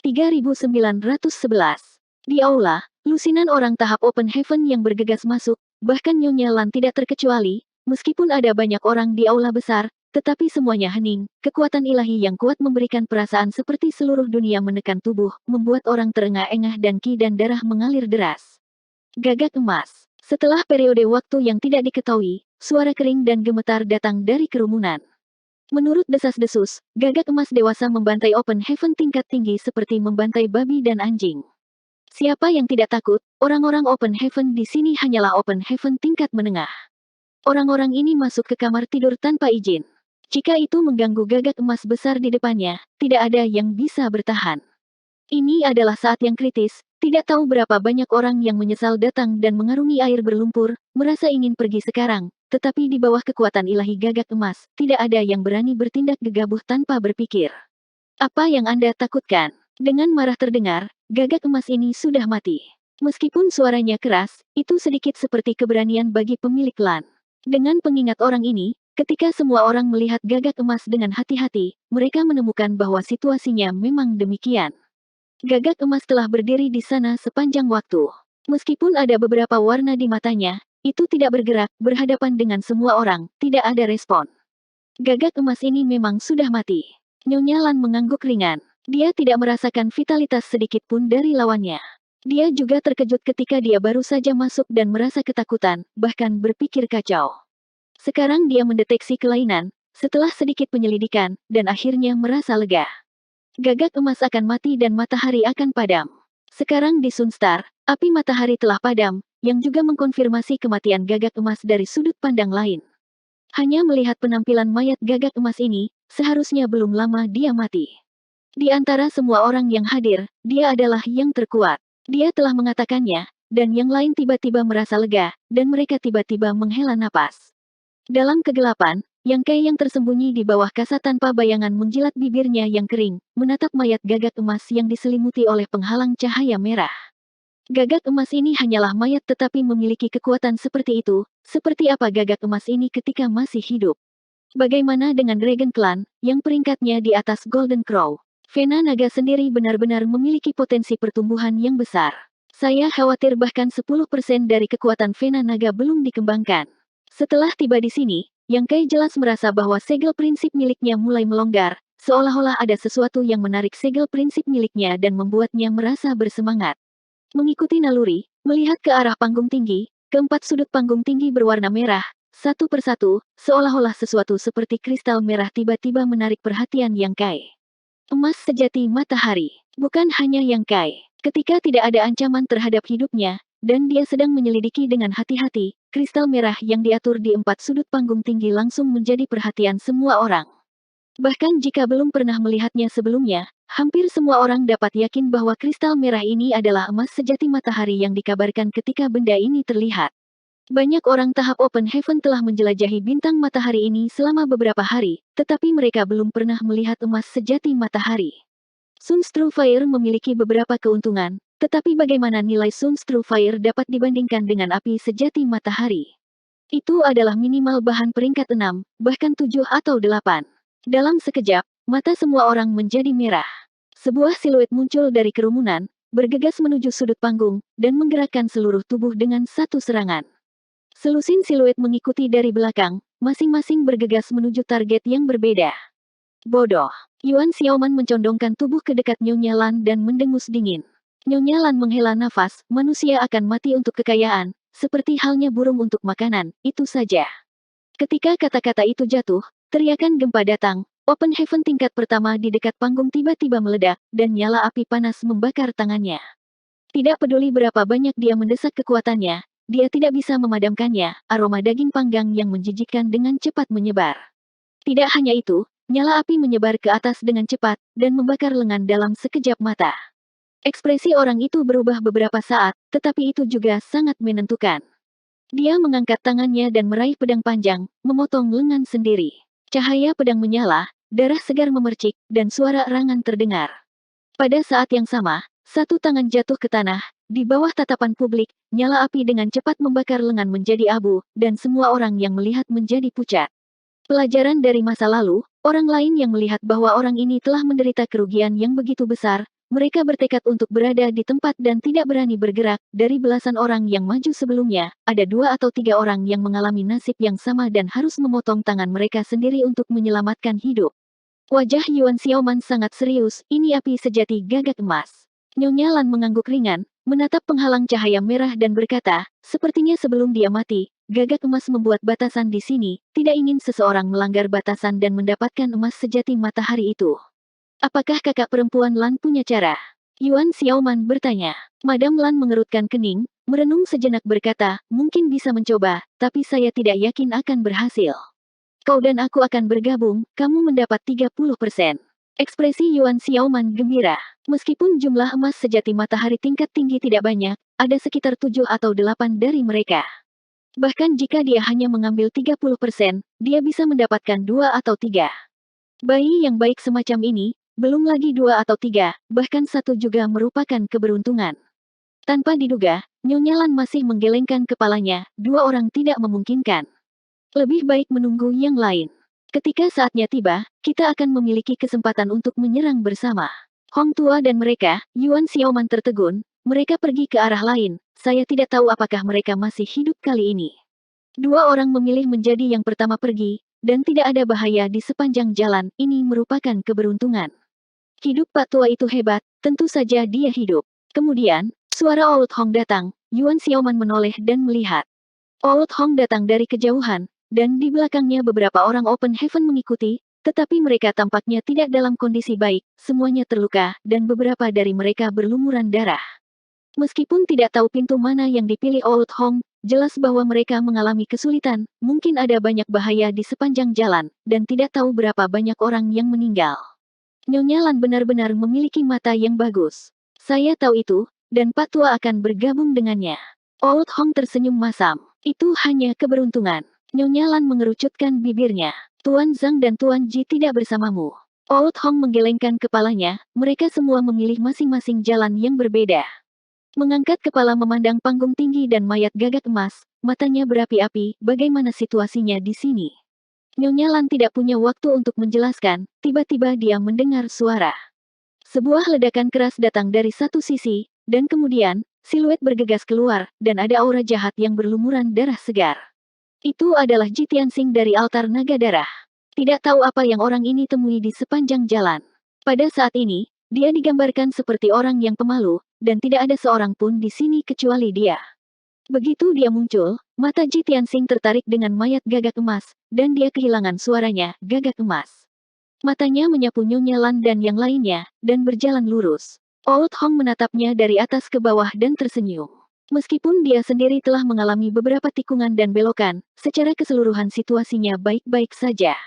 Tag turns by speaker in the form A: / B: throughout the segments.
A: 3911. Di aula, lusinan orang tahap Open Heaven yang bergegas masuk, bahkan Nyonya Lan tidak terkecuali, meskipun ada banyak orang di aula besar, tetapi semuanya hening. Kekuatan ilahi yang kuat memberikan perasaan seperti seluruh dunia menekan tubuh, membuat orang terengah-engah dan ki dan darah mengalir deras. Gagak emas. Setelah periode waktu yang tidak diketahui, suara kering dan gemetar datang dari kerumunan. Menurut desas-desus, gagak emas dewasa membantai Open Heaven tingkat tinggi seperti membantai babi dan anjing. Siapa yang tidak takut? Orang-orang Open Heaven di sini hanyalah Open Heaven tingkat menengah. Orang-orang ini masuk ke kamar tidur tanpa izin. Jika itu mengganggu gagak emas besar di depannya, tidak ada yang bisa bertahan. Ini adalah saat yang kritis, tidak tahu berapa banyak orang yang menyesal datang dan mengarungi air berlumpur, merasa ingin pergi sekarang, tetapi di bawah kekuatan ilahi gagak emas, tidak ada yang berani bertindak gegabah tanpa berpikir. Apa yang Anda takutkan? Dengan marah terdengar, gagak emas ini sudah mati. Meskipun suaranya keras, itu sedikit seperti keberanian bagi pemilik Lan. Dengan pengingat orang ini, ketika semua orang melihat gagak emas dengan hati-hati, mereka menemukan bahwa situasinya memang demikian. Gagak emas telah berdiri di sana sepanjang waktu. Meskipun ada beberapa warna di matanya, itu tidak bergerak, berhadapan dengan semua orang, tidak ada respon. Gagak emas ini memang sudah mati. Nyonya Lan mengangguk ringan. Dia tidak merasakan vitalitas sedikit pun dari lawannya. Dia juga terkejut ketika dia baru saja masuk dan merasa ketakutan, bahkan berpikir kacau. Sekarang dia mendeteksi kelainan, setelah sedikit penyelidikan, dan akhirnya merasa lega. Gagak emas akan mati dan matahari akan padam. Sekarang di Sunstar, api matahari telah padam, yang juga mengkonfirmasi kematian gagak emas dari sudut pandang lain. Hanya melihat penampilan mayat gagak emas ini, seharusnya belum lama dia mati. Di antara semua orang yang hadir, dia adalah yang terkuat. Dia telah mengatakannya, dan yang lain tiba-tiba merasa lega, dan mereka tiba-tiba menghela napas. Dalam kegelapan, Yang Kai yang tersembunyi di bawah kasa tanpa bayangan menjilat bibirnya yang kering, menatap mayat gagak emas yang diselimuti oleh penghalang cahaya merah. Gagak emas ini hanyalah mayat tetapi memiliki kekuatan seperti itu, seperti apa gagak emas ini ketika masih hidup? Bagaimana dengan Dragon Clan, yang peringkatnya di atas Golden Crow? Vena Naga sendiri benar-benar memiliki potensi pertumbuhan yang besar. Saya khawatir bahkan 10% dari kekuatan Vena Naga belum dikembangkan. Setelah tiba di sini, Yang Kai jelas merasa bahwa segel prinsip miliknya mulai melonggar, seolah-olah ada sesuatu yang menarik segel prinsip miliknya dan membuatnya merasa bersemangat. Mengikuti naluri, melihat ke arah panggung tinggi, keempat sudut panggung tinggi berwarna merah, satu persatu, seolah-olah sesuatu seperti kristal merah tiba-tiba menarik perhatian Yang Kai. Emas sejati matahari, bukan hanya Yang Kai. Ketika tidak ada ancaman terhadap hidupnya, dan dia sedang menyelidiki dengan hati-hati, kristal merah yang diatur di empat sudut panggung tinggi langsung menjadi perhatian semua orang. Bahkan jika belum pernah melihatnya sebelumnya, hampir semua orang dapat yakin bahwa kristal merah ini adalah emas sejati matahari yang dikabarkan ketika benda ini terlihat. Banyak orang tahap Open Heaven telah menjelajahi bintang matahari ini selama beberapa hari, tetapi mereka belum pernah melihat emas sejati matahari. Sunstrue Fire memiliki beberapa keuntungan, tetapi bagaimana nilai Sunstrue Fire dapat dibandingkan dengan api sejati matahari? Itu adalah minimal bahan peringkat 6, bahkan 7 atau 8. Dalam sekejap, mata semua orang menjadi merah. Sebuah siluet muncul dari kerumunan, bergegas menuju sudut panggung, dan menggerakkan seluruh tubuh dengan satu serangan. Selusin siluet mengikuti dari belakang, masing-masing bergegas menuju target yang berbeda. Bodoh. Yuan Xiaoman mencondongkan tubuh ke dekat Nyonya Lan dan mendengus dingin. Nyonya Lan menghela nafas, manusia akan mati untuk kekayaan, seperti halnya burung untuk makanan, itu saja. Ketika kata-kata itu jatuh, teriakan gempa datang, Open Heaven tingkat pertama di dekat panggung tiba-tiba meledak, dan nyala api panas membakar tangannya. Tidak peduli berapa banyak dia mendesak kekuatannya, dia tidak bisa memadamkannya, aroma daging panggang yang menjijikkan dengan cepat menyebar. Tidak hanya itu, nyala api menyebar ke atas dengan cepat, dan membakar lengan dalam sekejap mata. Ekspresi orang itu berubah beberapa saat, tetapi itu juga sangat menentukan. Dia mengangkat tangannya dan meraih pedang panjang, memotong lengan sendiri. Cahaya pedang menyala, darah segar memercik, dan suara erangan terdengar. Pada saat yang sama, satu tangan jatuh ke tanah, di bawah tatapan publik, nyala api dengan cepat membakar lengan menjadi abu, dan semua orang yang melihat menjadi pucat. Pelajaran dari masa lalu, orang lain yang melihat bahwa orang ini telah menderita kerugian yang begitu besar, mereka bertekad untuk berada di tempat dan tidak berani bergerak. Dari belasan orang yang maju sebelumnya, ada 2 atau 3 orang yang mengalami nasib yang sama dan harus memotong tangan mereka sendiri untuk menyelamatkan hidup. Wajah Yuan Xiaoman sangat serius, ini api sejati gagak emas. Nyonya Lan mengangguk ringan, menatap penghalang cahaya merah dan berkata, sepertinya sebelum dia mati, gagak emas membuat batasan di sini, tidak ingin seseorang melanggar batasan dan mendapatkan emas sejati matahari itu. Apakah kakak perempuan Lan punya cara? Yuan Xiaoman bertanya. Madam Lan mengerutkan kening, merenung sejenak berkata, mungkin bisa mencoba, tapi saya tidak yakin akan berhasil. Kau dan aku akan bergabung, kamu mendapat 30%. Ekspresi Yuan Xiaoman gembira. Meskipun jumlah emas sejati matahari tingkat tinggi tidak banyak, ada sekitar 7 atau 8 dari mereka. Bahkan jika dia hanya mengambil 30%, dia bisa mendapatkan 2 atau 3. Bayi yang baik semacam ini, belum lagi 2 atau 3, bahkan 1 juga merupakan keberuntungan. Tanpa diduga, Nyonya Lan masih menggelengkan kepalanya, 2 orang tidak memungkinkan. Lebih baik menunggu yang lain. Ketika saatnya tiba, kita akan memiliki kesempatan untuk menyerang bersama. Hong Tua dan mereka, Yuan Xiaoman tertegun, mereka pergi ke arah lain, saya tidak tahu apakah mereka masih hidup kali ini. 2 orang memilih menjadi yang pertama pergi, dan tidak ada bahaya di sepanjang jalan, ini merupakan keberuntungan. Hidup Pak Tua itu hebat, tentu saja dia hidup. Kemudian, suara Old Hong datang, Yuan Xiaoman menoleh dan melihat. Old Hong datang dari kejauhan, dan di belakangnya beberapa orang Open Heaven mengikuti, tetapi mereka tampaknya tidak dalam kondisi baik, semuanya terluka, dan beberapa dari mereka berlumuran darah. Meskipun tidak tahu pintu mana yang dipilih Old Hong, jelas bahwa mereka mengalami kesulitan, mungkin ada banyak bahaya di sepanjang jalan, dan tidak tahu berapa banyak orang yang meninggal. Nyonya Lan benar-benar memiliki mata yang bagus. Saya tahu itu, dan Pak Tua akan bergabung dengannya. Old Hong tersenyum masam. Itu hanya keberuntungan. Nyonya Lan mengerucutkan bibirnya. Tuan Zhang dan Tuan Ji tidak bersamamu. Old Hong menggelengkan kepalanya, mereka semua memilih masing-masing jalan yang berbeda. Mengangkat kepala memandang panggung tinggi dan mayat gagak emas, matanya berapi-api, bagaimana situasinya di sini? Nyonya Lan tidak punya waktu untuk menjelaskan, tiba-tiba dia mendengar suara. Sebuah ledakan keras datang dari satu sisi, dan kemudian, siluet bergegas keluar, dan ada aura jahat yang berlumuran darah segar. Itu adalah Ji Tianxing dari altar naga darah. Tidak tahu apa yang orang ini temui di sepanjang jalan. Pada saat ini, dia digambarkan seperti orang yang pemalu, dan tidak ada seorang pun di sini kecuali dia. Begitu dia muncul, mata Ji Tianxing tertarik dengan mayat gagak emas, dan dia kehilangan suaranya, gagak emas. Matanya menyapu Nyonya Lan dan yang lainnya, dan berjalan lurus. Old Hong menatapnya dari atas ke bawah dan tersenyum. Meskipun dia sendiri telah mengalami beberapa tikungan dan belokan, secara keseluruhan situasinya baik-baik saja.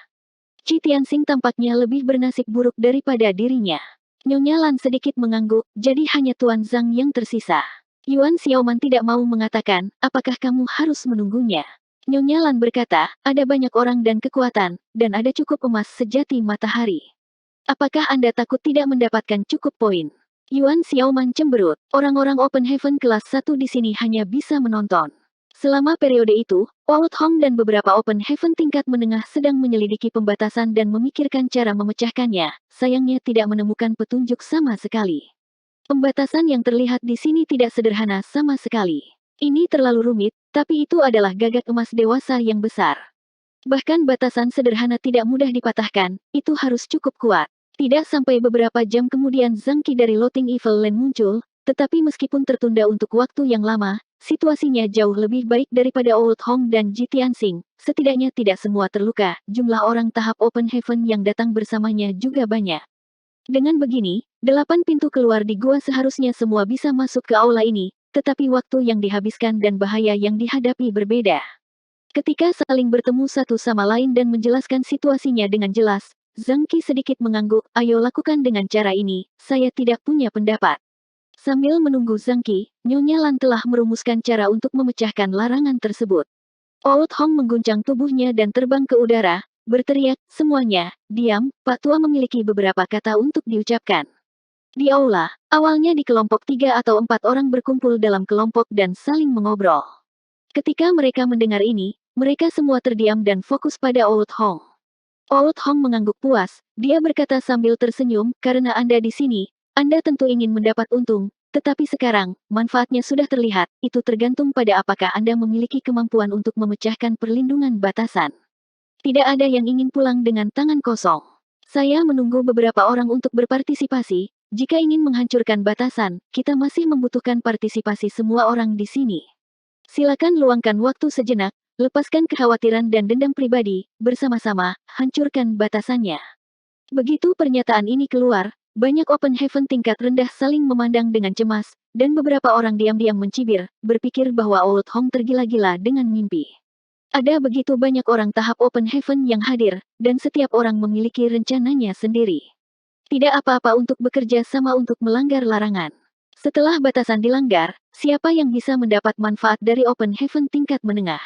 A: Ji Tianxing tampaknya lebih bernasib buruk daripada dirinya. Nyonya Lan sedikit mengangguk, jadi hanya Tuan Zhang yang tersisa. Yuan Xiaoman tidak mau mengatakan, apakah kamu harus menunggunya? Nyonya Lan berkata, ada banyak orang dan kekuatan, dan ada cukup emas sejati matahari. Apakah Anda takut tidak mendapatkan cukup poin? Yuan Xiaoman cemberut. Orang-orang Open Heaven kelas 1 di sini hanya bisa menonton. Selama periode itu, Old Hong dan beberapa Open Heaven tingkat menengah sedang menyelidiki pembatasan dan memikirkan cara memecahkannya, sayangnya tidak menemukan petunjuk sama sekali. Pembatasan yang terlihat di sini tidak sederhana sama sekali. Ini terlalu rumit, tapi itu adalah gagak emas dewasa yang besar. Bahkan batasan sederhana tidak mudah dipatahkan, itu harus cukup kuat. Tidak sampai beberapa jam kemudian Zhang Qi dari Loting Evil Land muncul, tetapi meskipun tertunda untuk waktu yang lama, situasinya jauh lebih baik daripada Old Hong dan Ji Tianxing. Setidaknya tidak semua terluka, jumlah orang tahap Open Heaven yang datang bersamanya juga banyak. Dengan begini, 8 pintu keluar di gua seharusnya semua bisa masuk ke aula ini, tetapi waktu yang dihabiskan dan bahaya yang dihadapi berbeda. Ketika saling bertemu satu sama lain dan menjelaskan situasinya dengan jelas, Zhang Qi sedikit mengangguk, ayo lakukan dengan cara ini, saya tidak punya pendapat. Sambil menunggu Zhang Qi, Nyonya Lan telah merumuskan cara untuk memecahkan larangan tersebut. Old Hong mengguncang tubuhnya dan terbang ke udara, berteriak, semuanya, diam, Pak Tua memiliki beberapa kata untuk diucapkan. Di aula, awalnya di kelompok 3 atau 4 orang berkumpul dalam kelompok dan saling mengobrol. Ketika mereka mendengar ini, mereka semua terdiam dan fokus pada Old Hong. Old Hong mengangguk puas, dia berkata sambil tersenyum, karena Anda di sini, Anda tentu ingin mendapat untung, tetapi sekarang, manfaatnya sudah terlihat, itu tergantung pada apakah Anda memiliki kemampuan untuk memecahkan perlindungan batasan. Tidak ada yang ingin pulang dengan tangan kosong. Saya menunggu beberapa orang untuk berpartisipasi. Jika ingin menghancurkan batasan, kita masih membutuhkan partisipasi semua orang di sini. Silakan luangkan waktu sejenak, lepaskan kekhawatiran dan dendam pribadi, bersama-sama, hancurkan batasannya. Begitu pernyataan ini keluar, banyak Open Heaven tingkat rendah saling memandang dengan cemas, dan beberapa orang diam-diam mencibir, berpikir bahwa Old Hong tergila-gila dengan mimpi. Ada begitu banyak orang tahap Open Heaven yang hadir, dan setiap orang memiliki rencananya sendiri. Tidak apa-apa untuk bekerja sama untuk melanggar larangan. Setelah batasan dilanggar, siapa yang bisa mendapat manfaat dari Open Heaven tingkat menengah?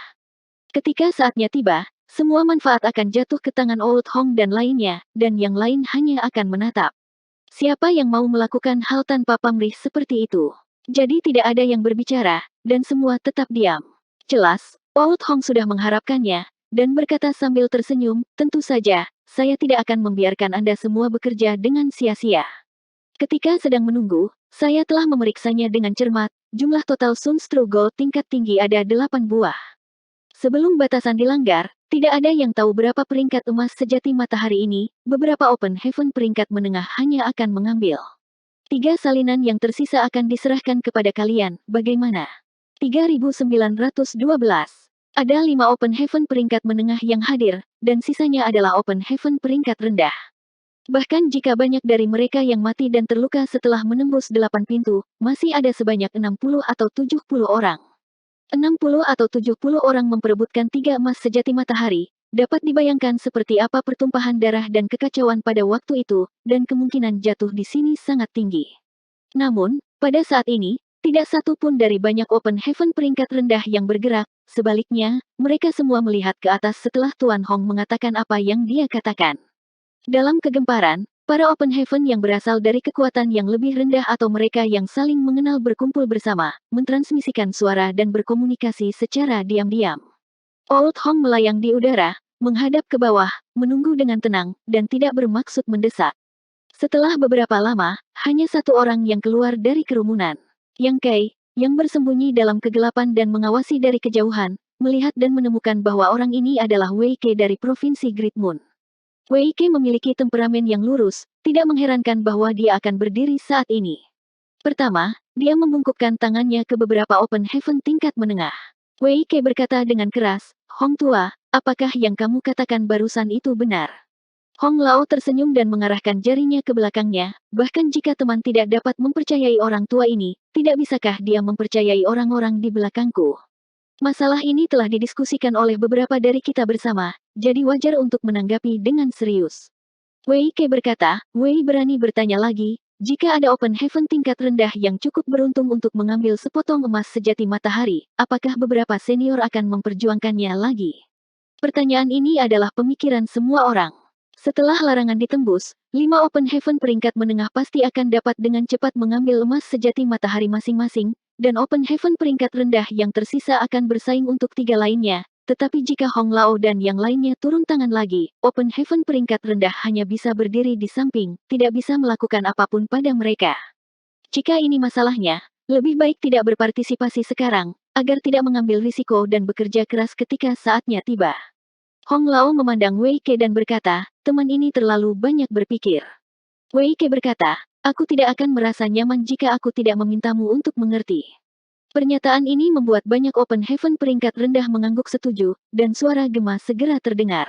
A: Ketika saatnya tiba, semua manfaat akan jatuh ke tangan Old Hong dan lainnya, dan yang lain hanya akan menatap. Siapa yang mau melakukan hal tanpa pamrih seperti itu? Jadi tidak ada yang berbicara, dan semua tetap diam. Jelas, Old Hong sudah mengharapkannya, dan berkata sambil tersenyum, tentu saja, saya tidak akan membiarkan Anda semua bekerja dengan sia-sia. Ketika sedang menunggu, saya telah memeriksanya dengan cermat, jumlah total Sunstru Gold tingkat tinggi ada 8 buah. Sebelum batasan dilanggar, tidak ada yang tahu berapa peringkat emas sejati matahari ini, beberapa Open Heaven peringkat menengah hanya akan mengambil. 3 salinan yang tersisa akan diserahkan kepada kalian, bagaimana? 3912. Ada 5 Open Heaven peringkat menengah yang hadir, dan sisanya adalah Open Heaven peringkat rendah. Bahkan jika banyak dari mereka yang mati dan terluka setelah menembus 8 pintu, masih ada sebanyak 60 atau 70 orang. 60 atau 70 orang memperebutkan 3 emas sejati matahari, dapat dibayangkan seperti apa pertumpahan darah dan kekacauan pada waktu itu, dan kemungkinan jatuh di sini sangat tinggi. Namun, pada saat ini, tidak satu pun dari banyak Open Heaven peringkat rendah yang bergerak, sebaliknya, mereka semua melihat ke atas setelah Tuan Hong mengatakan apa yang dia katakan. Dalam kegemparan, para Open Heaven yang berasal dari kekuatan yang lebih rendah atau mereka yang saling mengenal berkumpul bersama, mentransmisikan suara dan berkomunikasi secara diam-diam. Old Hong melayang di udara, menghadap ke bawah, menunggu dengan tenang, dan tidak bermaksud mendesak. Setelah beberapa lama, hanya satu orang yang keluar dari kerumunan. Yang Kai, yang bersembunyi dalam kegelapan dan mengawasi dari kejauhan, melihat dan menemukan bahwa orang ini adalah Wei Ke dari Provinsi Great Moon. Wei Ke memiliki temperamen yang lurus, tidak mengherankan bahwa dia akan berdiri saat ini. Pertama, dia membungkukkan tangannya ke beberapa Open Heaven tingkat menengah. Wei Ke berkata dengan keras, Hong Tua, apakah yang kamu katakan barusan itu benar? Hong Lao tersenyum dan mengarahkan jarinya ke belakangnya, bahkan jika teman tidak dapat mempercayai orang tua ini, tidak bisakah dia mempercayai orang-orang di belakangku? Masalah ini telah didiskusikan oleh beberapa dari kita bersama, jadi wajar untuk menanggapi dengan serius. Wei Ke berkata, Wei berani bertanya lagi, jika ada Open Heaven tingkat rendah yang cukup beruntung untuk mengambil sepotong emas sejati matahari, apakah beberapa senior akan memperjuangkannya lagi? Pertanyaan ini adalah pemikiran semua orang. Setelah larangan ditembus, 5 Open Heaven peringkat menengah pasti akan dapat dengan cepat mengambil emas sejati matahari masing-masing, dan Open Heaven peringkat rendah yang tersisa akan bersaing untuk 3 lainnya. Tetapi jika Hong Lao dan yang lainnya turun tangan lagi, Open Heaven peringkat rendah hanya bisa berdiri di samping, tidak bisa melakukan apapun pada mereka. Jika ini masalahnya, lebih baik tidak berpartisipasi sekarang, agar tidak mengambil risiko dan bekerja keras ketika saatnya tiba. Hong Lao memandang Wei Ke dan berkata, teman ini terlalu banyak berpikir. Wei Ke berkata, aku tidak akan merasa nyaman jika aku tidak memintamu untuk mengerti. Pernyataan ini membuat banyak Open Heaven peringkat rendah mengangguk setuju, dan suara gema segera terdengar.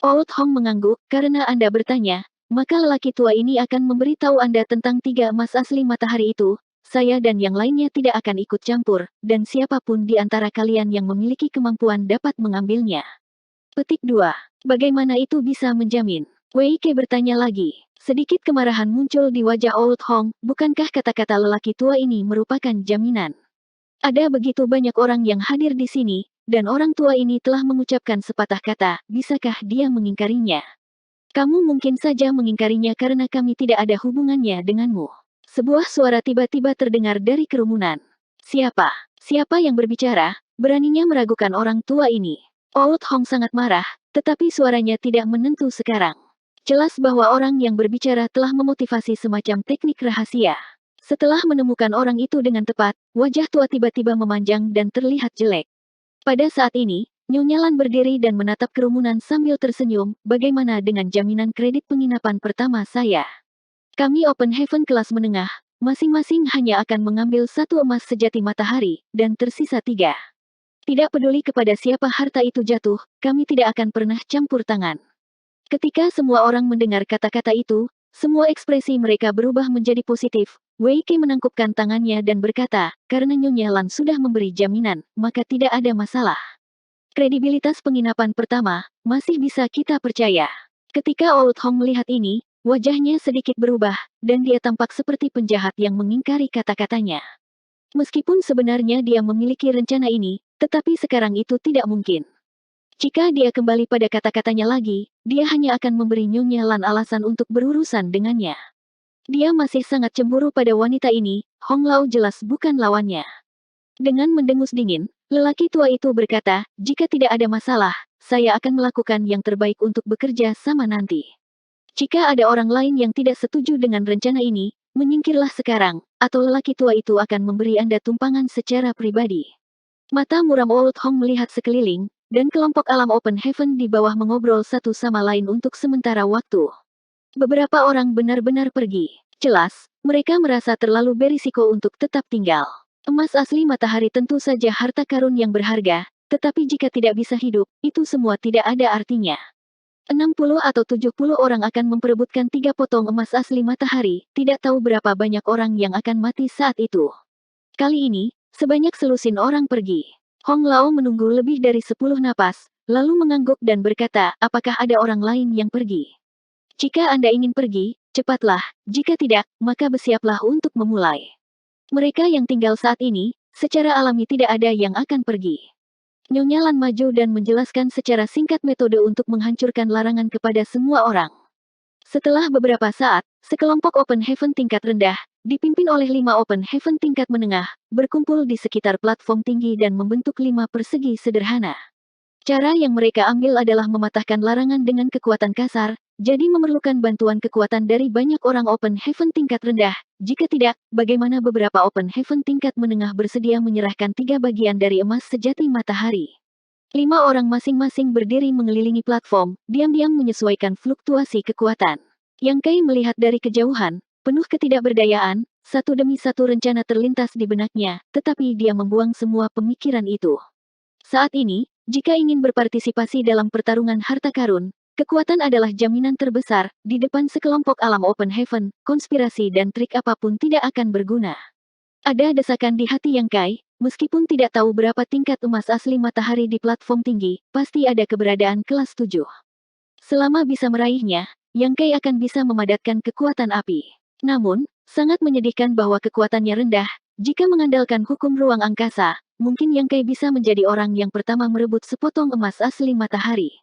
A: Old Hong mengangguk, karena Anda bertanya, maka lelaki tua ini akan memberitahu Anda tentang 3 emas asli matahari itu. Saya dan yang lainnya tidak akan ikut campur, dan siapapun di antara kalian yang memiliki kemampuan dapat mengambilnya. Petik 2. Bagaimana itu bisa menjamin? Wei Ke bertanya lagi. Sedikit kemarahan muncul di wajah Old Hong, bukankah kata-kata lelaki tua ini merupakan jaminan? Ada begitu banyak orang yang hadir di sini, dan orang tua ini telah mengucapkan sepatah kata, bisakah dia mengingkarinya? Kamu mungkin saja mengingkarinya karena kami tidak ada hubungannya denganmu. Sebuah suara tiba-tiba terdengar dari kerumunan. Siapa? Siapa yang berbicara? Beraninya meragukan orang tua ini. Old Hong sangat marah, tetapi suaranya tidak menentu sekarang. Jelas bahwa orang yang berbicara telah memotivasi semacam teknik rahasia. Setelah menemukan orang itu dengan tepat, wajah tua tiba-tiba memanjang dan terlihat jelek. Pada saat ini, Nyonya Lan berdiri dan menatap kerumunan sambil tersenyum, bagaimana dengan jaminan kredit penginapan pertama saya? Kami Open Heaven kelas menengah, masing-masing hanya akan mengambil 1 emas sejati matahari, dan tersisa 3. Tidak peduli kepada siapa harta itu jatuh, kami tidak akan pernah campur tangan. Ketika semua orang mendengar kata-kata itu, semua ekspresi mereka berubah menjadi positif. Wei Qi menangkupkan tangannya dan berkata, karena Nyonya Lan sudah memberi jaminan, maka tidak ada masalah. Kredibilitas penginapan pertama, masih bisa kita percaya. Ketika Old Hong melihat ini, wajahnya sedikit berubah, dan dia tampak seperti penjahat yang mengingkari kata-katanya. Meskipun sebenarnya dia memiliki rencana ini, tetapi sekarang itu tidak mungkin. Jika dia kembali pada kata-katanya lagi, dia hanya akan memberi Nyonya Lan alasan untuk berurusan dengannya. Dia masih sangat cemburu pada wanita ini, Hong Lao jelas bukan lawannya. Dengan mendengus dingin, lelaki tua itu berkata, jika tidak ada masalah, saya akan melakukan yang terbaik untuk bekerja sama nanti. Jika ada orang lain yang tidak setuju dengan rencana ini, menyingkirlah sekarang, atau lelaki tua itu akan memberi Anda tumpangan secara pribadi. Mata muram Old Hong melihat sekeliling, dan kelompok alam Open Heaven di bawah mengobrol satu sama lain untuk sementara waktu. Beberapa orang benar-benar pergi. Jelas, mereka merasa terlalu berisiko untuk tetap tinggal. Emas asli matahari tentu saja harta karun yang berharga, tetapi jika tidak bisa hidup, itu semua tidak ada artinya. 60 atau 70 orang akan memperebutkan 3 potong emas asli matahari, tidak tahu berapa banyak orang yang akan mati saat itu. Kali ini, sebanyak selusin orang pergi. Hong Lao menunggu lebih dari 10 napas, lalu mengangguk dan berkata, apakah ada orang lain yang pergi? Jika Anda ingin pergi, cepatlah, jika tidak, maka bersiaplah untuk memulai. Mereka yang tinggal saat ini, secara alami tidak ada yang akan pergi. Nyonya Lan maju dan menjelaskan secara singkat metode untuk menghancurkan larangan kepada semua orang. Setelah beberapa saat, sekelompok Open Heaven tingkat rendah, dipimpin oleh 5 Open Heaven tingkat menengah, berkumpul di sekitar platform tinggi dan membentuk 5 persegi sederhana. Cara yang mereka ambil adalah mematahkan larangan dengan kekuatan kasar, jadi memerlukan bantuan kekuatan dari banyak orang Open Heaven tingkat rendah. Jika tidak, bagaimana beberapa Open Heaven tingkat menengah bersedia menyerahkan 3 bagian dari emas sejati matahari? 5 orang masing-masing berdiri mengelilingi platform, diam-diam menyesuaikan fluktuasi kekuatan. Yang Kai melihat dari kejauhan, penuh ketidakberdayaan, satu demi satu rencana terlintas di benaknya, tetapi dia membuang semua pemikiran itu. Saat ini, jika ingin berpartisipasi dalam pertarungan harta karun, kekuatan adalah jaminan terbesar, di depan sekelompok alam Open Heaven, konspirasi dan trik apapun tidak akan berguna. Ada desakan di hati Yang Kai. Meskipun tidak tahu berapa tingkat emas asli matahari di platform tinggi, pasti ada keberadaan kelas 7. Selama bisa meraihnya, Yang Kai akan bisa memadatkan kekuatan api. Namun, sangat menyedihkan bahwa kekuatannya rendah. Jika mengandalkan hukum ruang angkasa, mungkin Yang Kai bisa menjadi orang yang pertama merebut sepotong emas asli matahari.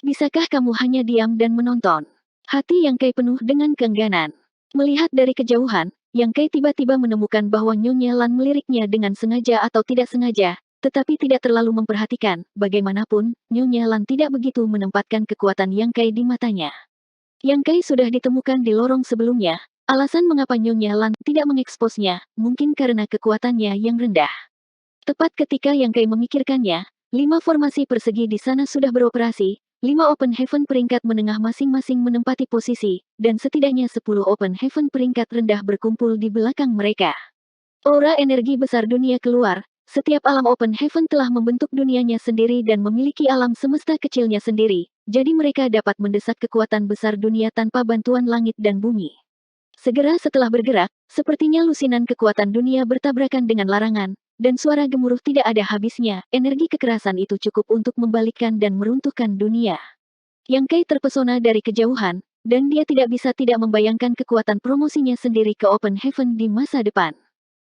A: Bisakah kamu hanya diam dan menonton? Hati Yang Kai penuh dengan keengganan. Melihat dari kejauhan, Yang Kai tiba-tiba menemukan bahwa Nyonya Lan meliriknya dengan sengaja atau tidak sengaja, tetapi tidak terlalu memperhatikan. Bagaimanapun, Nyonya Lan tidak begitu menempatkan kekuatan Yang Kai di matanya. Yang Kai sudah ditemukan di lorong sebelumnya. Alasan mengapa Nyonya Lan tidak mengeksposnya, mungkin karena kekuatannya yang rendah. Tepat ketika Yang Kai memikirkannya, 5 formasi persegi di sana sudah beroperasi. 5 Open Heaven peringkat menengah masing-masing menempati posisi, dan setidaknya 10 Open Heaven peringkat rendah berkumpul di belakang mereka. Aura energi besar dunia keluar, setiap alam Open Heaven telah membentuk dunianya sendiri dan memiliki alam semesta kecilnya sendiri, jadi mereka dapat mendesak kekuatan besar dunia tanpa bantuan langit dan bumi. Segera setelah bergerak, sepertinya lusinan kekuatan dunia bertabrakan dengan larangan, dan suara gemuruh tidak ada habisnya. Energi kekerasan itu cukup untuk membalikkan dan meruntuhkan dunia. Yang Kai terpesona dari kejauhan, dan dia tidak bisa tidak membayangkan kekuatan promosinya sendiri ke Open Heaven di masa depan.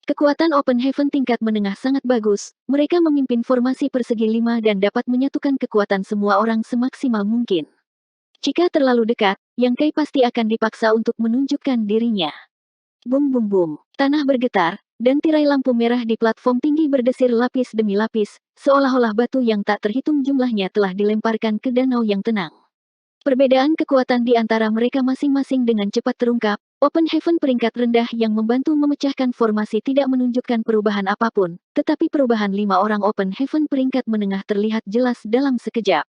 A: Kekuatan Open Heaven tingkat menengah sangat bagus, mereka memimpin formasi persegi 5 dan dapat menyatukan kekuatan semua orang semaksimal mungkin. Jika terlalu dekat, Yang Kai pasti akan dipaksa untuk menunjukkan dirinya. Bum bum bum, tanah bergetar, dan tirai lampu merah di platform tinggi berdesir lapis demi lapis, seolah-olah batu yang tak terhitung jumlahnya telah dilemparkan ke danau yang tenang. Perbedaan kekuatan di antara mereka masing-masing dengan cepat terungkap. Open Heaven peringkat rendah yang membantu memecahkan formasi tidak menunjukkan perubahan apapun, tetapi perubahan 5 orang Open Heaven peringkat menengah terlihat jelas dalam sekejap.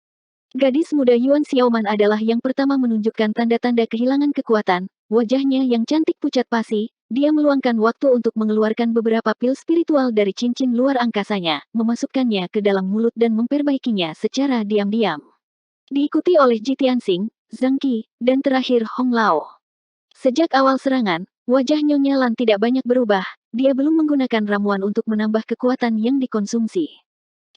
A: Gadis muda Yuan Xiaoman adalah yang pertama menunjukkan tanda-tanda kehilangan kekuatan. Wajahnya yang cantik pucat pasi, dia meluangkan waktu untuk mengeluarkan beberapa pil spiritual dari cincin luar angkasanya, memasukkannya ke dalam mulut dan memperbaikinya secara diam-diam. Diikuti oleh Ji Tianxing, Zhang Qi, dan terakhir Hong Lao. Sejak awal serangan, wajah Nyonya Lan tidak banyak berubah, dia belum menggunakan ramuan untuk menambah kekuatan yang dikonsumsi.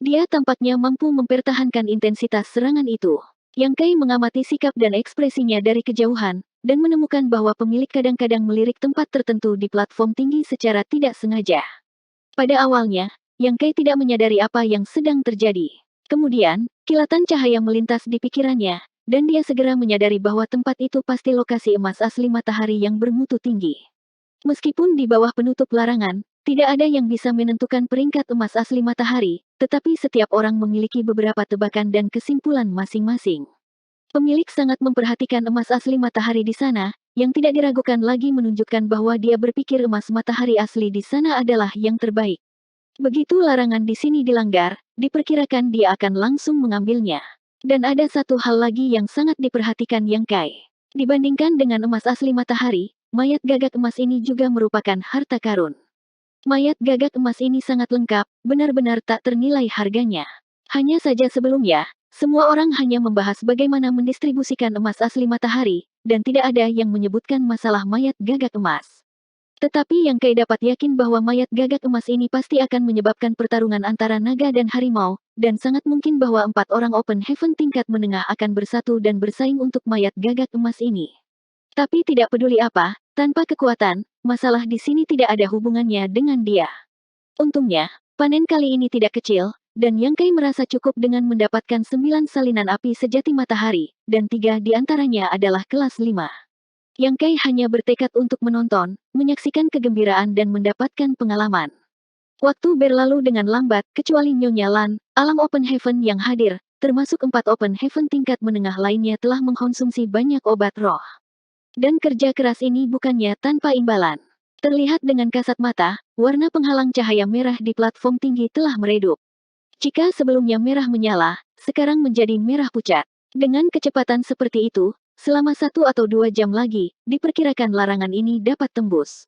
A: Dia tampaknya mampu mempertahankan intensitas serangan itu. Yang Kai mengamati sikap dan ekspresinya dari kejauhan, dan menemukan bahwa pemilik kadang-kadang melirik tempat tertentu di platform tinggi secara tidak sengaja. Pada awalnya, Yang Kai tidak menyadari apa yang sedang terjadi. Kemudian, kilatan cahaya melintas di pikirannya, dan dia segera menyadari bahwa tempat itu pasti lokasi emas asli matahari yang bermutu tinggi. Meskipun di bawah penutup larangan, tidak ada yang bisa menentukan peringkat emas asli matahari, tetapi setiap orang memiliki beberapa tebakan dan kesimpulan masing-masing. Pemilik sangat memperhatikan emas asli matahari di sana, yang tidak diragukan lagi menunjukkan bahwa dia berpikir emas matahari asli di sana adalah yang terbaik. Begitu larangan di sini dilanggar, diperkirakan dia akan langsung mengambilnya. Dan ada satu hal lagi yang sangat diperhatikan Yang Kai. Dibandingkan dengan emas asli matahari, mayat gagak emas ini juga merupakan harta karun. Mayat gagak emas ini sangat lengkap, benar-benar tak ternilai harganya. Hanya saja sebelumnya, semua orang hanya membahas bagaimana mendistribusikan emas asli matahari, dan tidak ada yang menyebutkan masalah mayat gagak emas. Tetapi Yang Kai dapat yakin bahwa mayat gagak emas ini pasti akan menyebabkan pertarungan antara naga dan harimau, dan sangat mungkin bahwa 4 orang Open Heaven tingkat menengah akan bersatu dan bersaing untuk mayat gagak emas ini. Tapi tidak peduli apa, tanpa kekuatan, masalah di sini tidak ada hubungannya dengan dia. Untungnya, panen kali ini tidak kecil, dan Yang Kai merasa cukup dengan mendapatkan 9 salinan api sejati matahari, dan 3 di antaranya adalah kelas 5. Yang Kai hanya bertekad untuk menonton, menyaksikan kegembiraan dan mendapatkan pengalaman. Waktu berlalu dengan lambat, kecuali Nyonya Lan, alam Open Heaven yang hadir, termasuk 4 Open Heaven tingkat menengah lainnya telah mengkonsumsi banyak obat roh. Dan kerja keras ini bukannya tanpa imbalan. Terlihat dengan kasat mata, warna penghalang cahaya merah di platform tinggi telah meredup. Jika sebelumnya merah menyala, sekarang menjadi merah pucat. Dengan kecepatan seperti itu, selama 1 atau 2 jam lagi, diperkirakan larangan ini dapat tembus.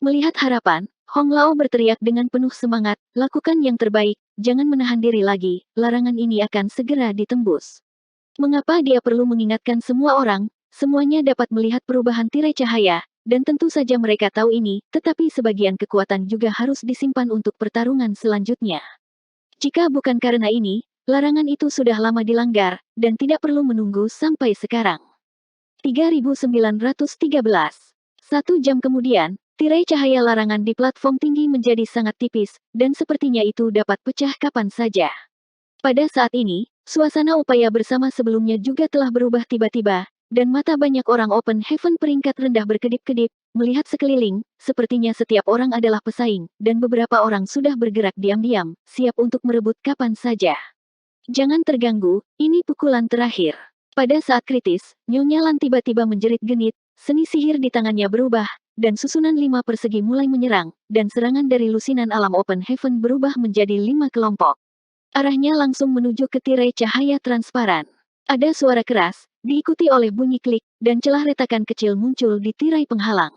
A: Melihat harapan, Hong Lao berteriak dengan penuh semangat, lakukan yang terbaik, jangan menahan diri lagi, larangan ini akan segera ditembus. Mengapa dia perlu mengingatkan semua orang, semuanya dapat melihat perubahan tirai cahaya, dan tentu saja mereka tahu ini, tetapi sebagian kekuatan juga harus disimpan untuk pertarungan selanjutnya. Jika bukan karena ini, larangan itu sudah lama dilanggar, dan tidak perlu menunggu sampai sekarang. 3913. 1 jam kemudian, tirai cahaya larangan di platform tinggi menjadi sangat tipis, dan sepertinya itu dapat pecah kapan saja. Pada saat ini, suasana upaya bersama sebelumnya juga telah berubah tiba-tiba, dan mata banyak orang Open Heaven peringkat rendah berkedip-kedip, melihat sekeliling, sepertinya setiap orang adalah pesaing, dan beberapa orang sudah bergerak diam-diam, siap untuk merebut kapan saja. Jangan terganggu, ini pukulan terakhir. Pada saat kritis, Nyonya Lan tiba-tiba menjerit genit, seni sihir di tangannya berubah, dan susunan 5 persegi mulai menyerang, dan serangan dari lusinan alam Open Heaven berubah menjadi 5 kelompok. Arahnya langsung menuju ke tirai cahaya transparan. Ada suara keras, diikuti oleh bunyi klik, dan celah retakan kecil muncul di tirai penghalang.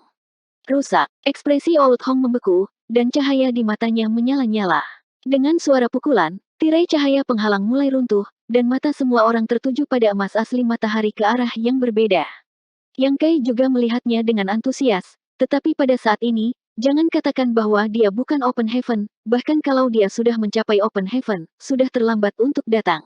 A: Rusak, ekspresi Old Hong membeku, dan cahaya di matanya menyala-nyala. Dengan suara pukulan, tirai cahaya penghalang mulai runtuh, dan mata semua orang tertuju pada emas asli matahari ke arah yang berbeda. Yang Kai juga melihatnya dengan antusias, tetapi pada saat ini, jangan katakan bahwa dia bukan Open Heaven, bahkan kalau dia sudah mencapai Open Heaven, sudah terlambat untuk datang.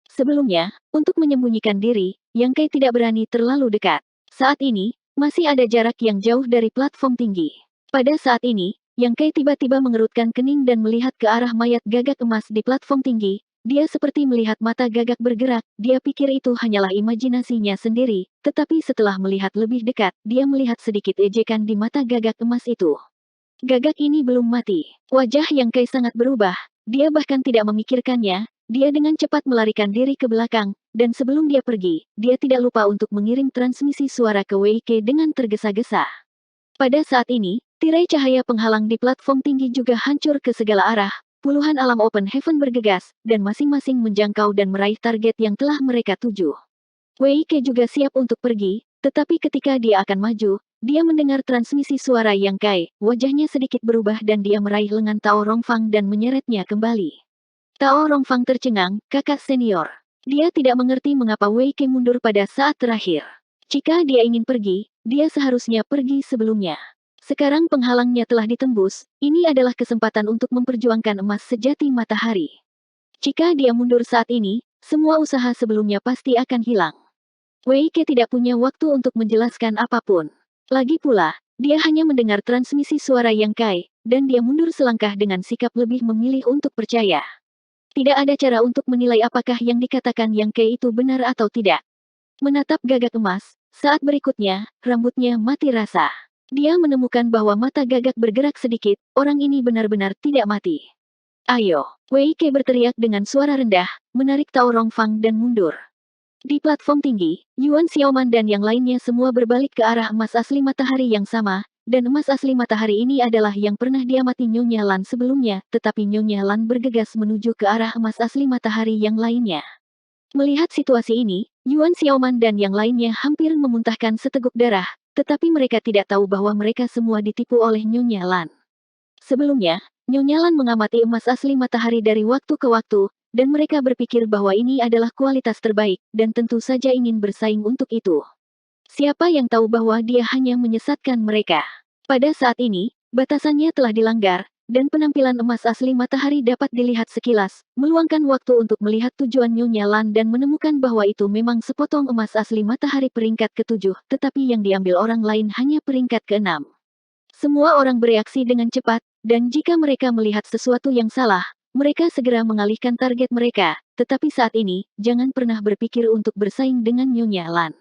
A: Sebelumnya, untuk menyembunyikan diri, Yang Kai tidak berani terlalu dekat. Saat ini, masih ada jarak yang jauh dari platform tinggi. Pada saat ini, Yang Kai tiba-tiba mengerutkan kening dan melihat ke arah mayat gagak emas di platform tinggi. Dia seperti melihat mata gagak bergerak, dia pikir itu hanyalah imajinasinya sendiri, tetapi setelah melihat lebih dekat, dia melihat sedikit ejekan di mata gagak emas itu. Gagak ini belum mati. Wajah Yang Kai sangat berubah, dia bahkan tidak memikirkannya, dia dengan cepat melarikan diri ke belakang, dan sebelum dia pergi, dia tidak lupa untuk mengirim transmisi suara ke Wei Ke dengan tergesa-gesa. Pada saat ini, tirai cahaya penghalang di platform tinggi juga hancur ke segala arah, puluhan alam Open Heaven bergegas, dan masing-masing menjangkau dan meraih target yang telah mereka tuju. Wei Ke juga siap untuk pergi, tetapi ketika dia akan maju, dia mendengar transmisi suara Yang Kai, wajahnya sedikit berubah dan dia meraih lengan Tao Rongfang dan menyeretnya kembali. Tao Rongfang tercengang, kakak senior. Dia tidak mengerti mengapa Wei Ke mundur pada saat terakhir. Jika dia ingin pergi, dia seharusnya pergi sebelumnya. Sekarang penghalangnya telah ditembus, ini adalah kesempatan untuk memperjuangkan emas sejati matahari. Jika dia mundur saat ini, semua usaha sebelumnya pasti akan hilang. Wei Ke tidak punya waktu untuk menjelaskan apapun. Lagi pula, dia hanya mendengar transmisi suara Yang Kai, dan dia mundur selangkah dengan sikap lebih memilih untuk percaya. Tidak ada cara untuk menilai apakah yang dikatakan Yang Kai itu benar atau tidak. Menatap gagak emas, saat berikutnya, rambutnya mati rasa. Dia menemukan bahwa mata gagak bergerak sedikit, orang ini benar-benar tidak mati. Ayo, Wei Ke berteriak dengan suara rendah, menarik Tao Rongfang dan mundur. Di platform tinggi, Yuan Xiaoman dan yang lainnya semua berbalik ke arah emas asli matahari yang sama, dan emas asli matahari ini adalah yang pernah diamati Nyonya Lan sebelumnya, tetapi Nyonya Lan bergegas menuju ke arah emas asli matahari yang lainnya. Melihat situasi ini, Yuan Xiaoman dan yang lainnya hampir memuntahkan seteguk darah, tetapi mereka tidak tahu bahwa mereka semua ditipu oleh Nyonya Lan. Sebelumnya, Nyonya Lan mengamati emas asli matahari dari waktu ke waktu, dan mereka berpikir bahwa ini adalah kualitas terbaik, dan tentu saja ingin bersaing untuk itu. Siapa yang tahu bahwa dia hanya menyesatkan mereka? Pada saat ini, batasannya telah dilanggar, dan penampilan emas asli matahari dapat dilihat sekilas, meluangkan waktu untuk melihat tujuan Nyonya Lan dan menemukan bahwa itu memang sepotong emas asli matahari peringkat ke-7, tetapi yang diambil orang lain hanya peringkat ke-6. Semua orang bereaksi dengan cepat, dan jika mereka melihat sesuatu yang salah, mereka segera mengalihkan target mereka, tetapi saat ini, jangan pernah berpikir untuk bersaing dengan Nyonya Lan.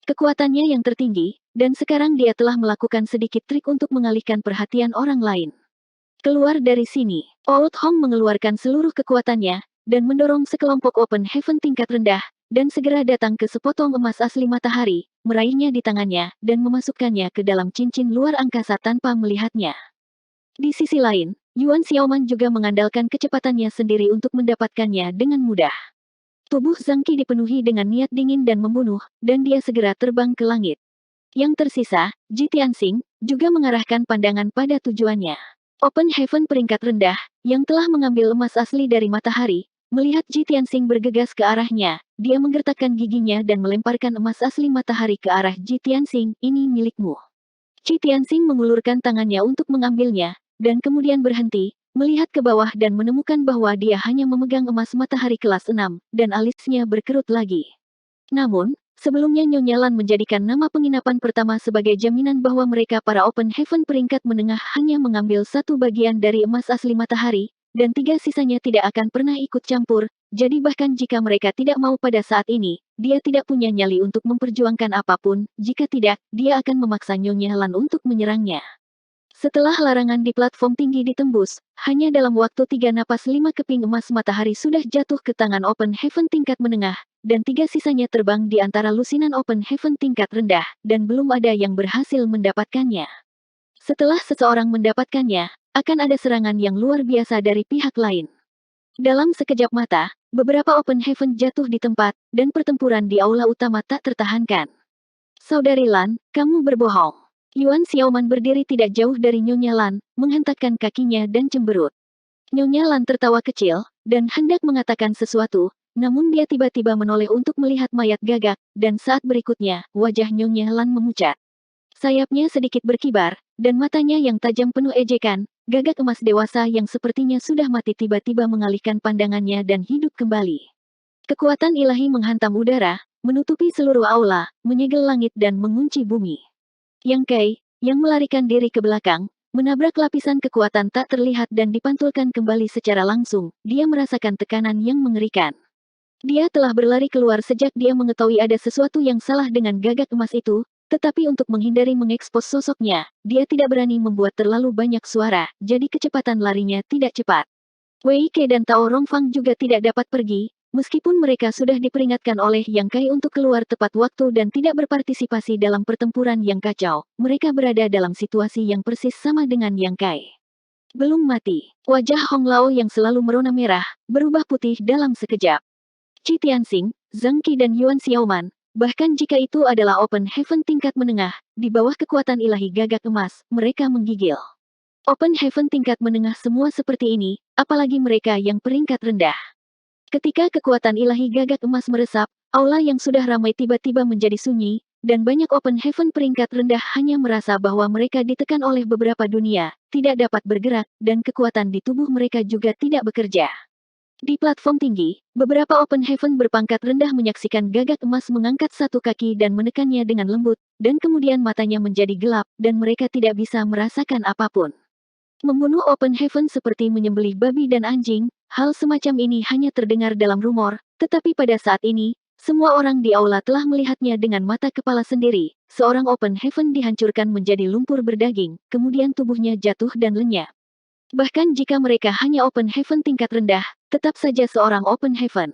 A: Kekuatannya yang tertinggi, dan sekarang dia telah melakukan sedikit trik untuk mengalihkan perhatian orang lain. Keluar dari sini, Old Hong mengeluarkan seluruh kekuatannya, dan mendorong sekelompok Open Heaven tingkat rendah, dan segera datang ke sepotong emas asli matahari, meraihnya di tangannya, dan memasukkannya ke dalam cincin luar angkasa tanpa melihatnya. Di sisi lain, Yuan Xiaoman juga mengandalkan kecepatannya sendiri untuk mendapatkannya dengan mudah. Tubuh Zhang Qi dipenuhi dengan niat dingin dan membunuh, dan dia segera terbang ke langit. Yang tersisa, Ji Tianxing, juga mengarahkan pandangan pada tujuannya. Open Heaven peringkat rendah, yang telah mengambil emas asli dari matahari, melihat Ji Tianxing bergegas ke arahnya, dia menggertakkan giginya dan melemparkan emas asli matahari ke arah Ji Tianxing, ini milikmu. Ji Tianxing mengulurkan tangannya untuk mengambilnya, dan kemudian berhenti, melihat ke bawah dan menemukan bahwa dia hanya memegang emas matahari kelas 6, dan alisnya berkerut lagi. Namun, sebelumnya Nyonya Lan menjadikan nama penginapan pertama sebagai jaminan bahwa mereka para Open Heaven peringkat menengah hanya mengambil satu bagian dari emas asli matahari, dan 3 sisanya tidak akan pernah ikut campur, jadi bahkan jika mereka tidak mau pada saat ini, dia tidak punya nyali untuk memperjuangkan apapun, jika tidak, dia akan memaksa Nyonya Lan untuk menyerangnya. Setelah larangan di platform tinggi ditembus, hanya dalam waktu 3 napas 5 keping emas matahari sudah jatuh ke tangan Open Heaven tingkat menengah, dan 3 sisanya terbang di antara lusinan Open Heaven tingkat rendah, dan belum ada yang berhasil mendapatkannya. Setelah seseorang mendapatkannya, akan ada serangan yang luar biasa dari pihak lain. Dalam sekejap mata, beberapa Open Heaven jatuh di tempat, dan pertempuran di aula utama tak tertahankan. Saudari Lan, kamu berbohong. Yuan Xiaoman berdiri tidak jauh dari Nyonya Lan, menghentakkan kakinya dan cemberut. Nyonya Lan tertawa kecil, dan hendak mengatakan sesuatu, namun dia tiba-tiba menoleh untuk melihat mayat gagak, dan saat berikutnya, wajah Nyonya Lan memucat. Sayapnya sedikit berkibar, dan matanya yang tajam penuh ejekan, gagak emas dewasa yang sepertinya sudah mati tiba-tiba mengalihkan pandangannya dan hidup kembali. Kekuatan ilahi menghantam udara, menutupi seluruh aula, menyegel langit dan mengunci bumi. Yang Kai, yang melarikan diri ke belakang, menabrak lapisan kekuatan tak terlihat dan dipantulkan kembali secara langsung, dia merasakan tekanan yang mengerikan. Dia telah berlari keluar sejak dia mengetahui ada sesuatu yang salah dengan gagak emas itu, tetapi untuk menghindari mengekspos sosoknya, dia tidak berani membuat terlalu banyak suara, jadi kecepatan larinya tidak cepat. Wei Ke dan Tao Rongfang juga tidak dapat pergi, Meskipun mereka sudah diperingatkan oleh Yang Kai untuk keluar tepat waktu dan tidak berpartisipasi dalam pertempuran yang kacau, mereka berada dalam situasi yang persis sama dengan Yang Kai. Belum mati, wajah Hong Lao yang selalu merona merah, berubah putih dalam sekejap. Qi Tianxing, Zhang Qi dan Yuan Xiaoman, bahkan jika itu adalah Open Heaven tingkat menengah, di bawah kekuatan ilahi gagak emas, mereka menggigil. Open Heaven tingkat menengah semua seperti ini, apalagi mereka yang peringkat rendah. Ketika kekuatan ilahi gagak emas meresap, aula yang sudah ramai tiba-tiba menjadi sunyi, dan banyak Open Heaven peringkat rendah hanya merasa bahwa mereka ditekan oleh beberapa dunia, tidak dapat bergerak, dan kekuatan di tubuh mereka juga tidak bekerja. Di platform tinggi, beberapa Open Heaven berpangkat rendah menyaksikan gagak emas mengangkat satu kaki dan menekannya dengan lembut, dan kemudian matanya menjadi gelap, dan mereka tidak bisa merasakan apapun. Membunuh Open Heaven seperti menyembelih babi dan anjing, hal semacam ini hanya terdengar dalam rumor, tetapi pada saat ini, semua orang di aula telah melihatnya dengan mata kepala sendiri. Seorang Open Heaven dihancurkan menjadi lumpur berdaging, kemudian tubuhnya jatuh dan lenyap. Bahkan jika mereka hanya Open Heaven tingkat rendah, tetap saja seorang Open Heaven.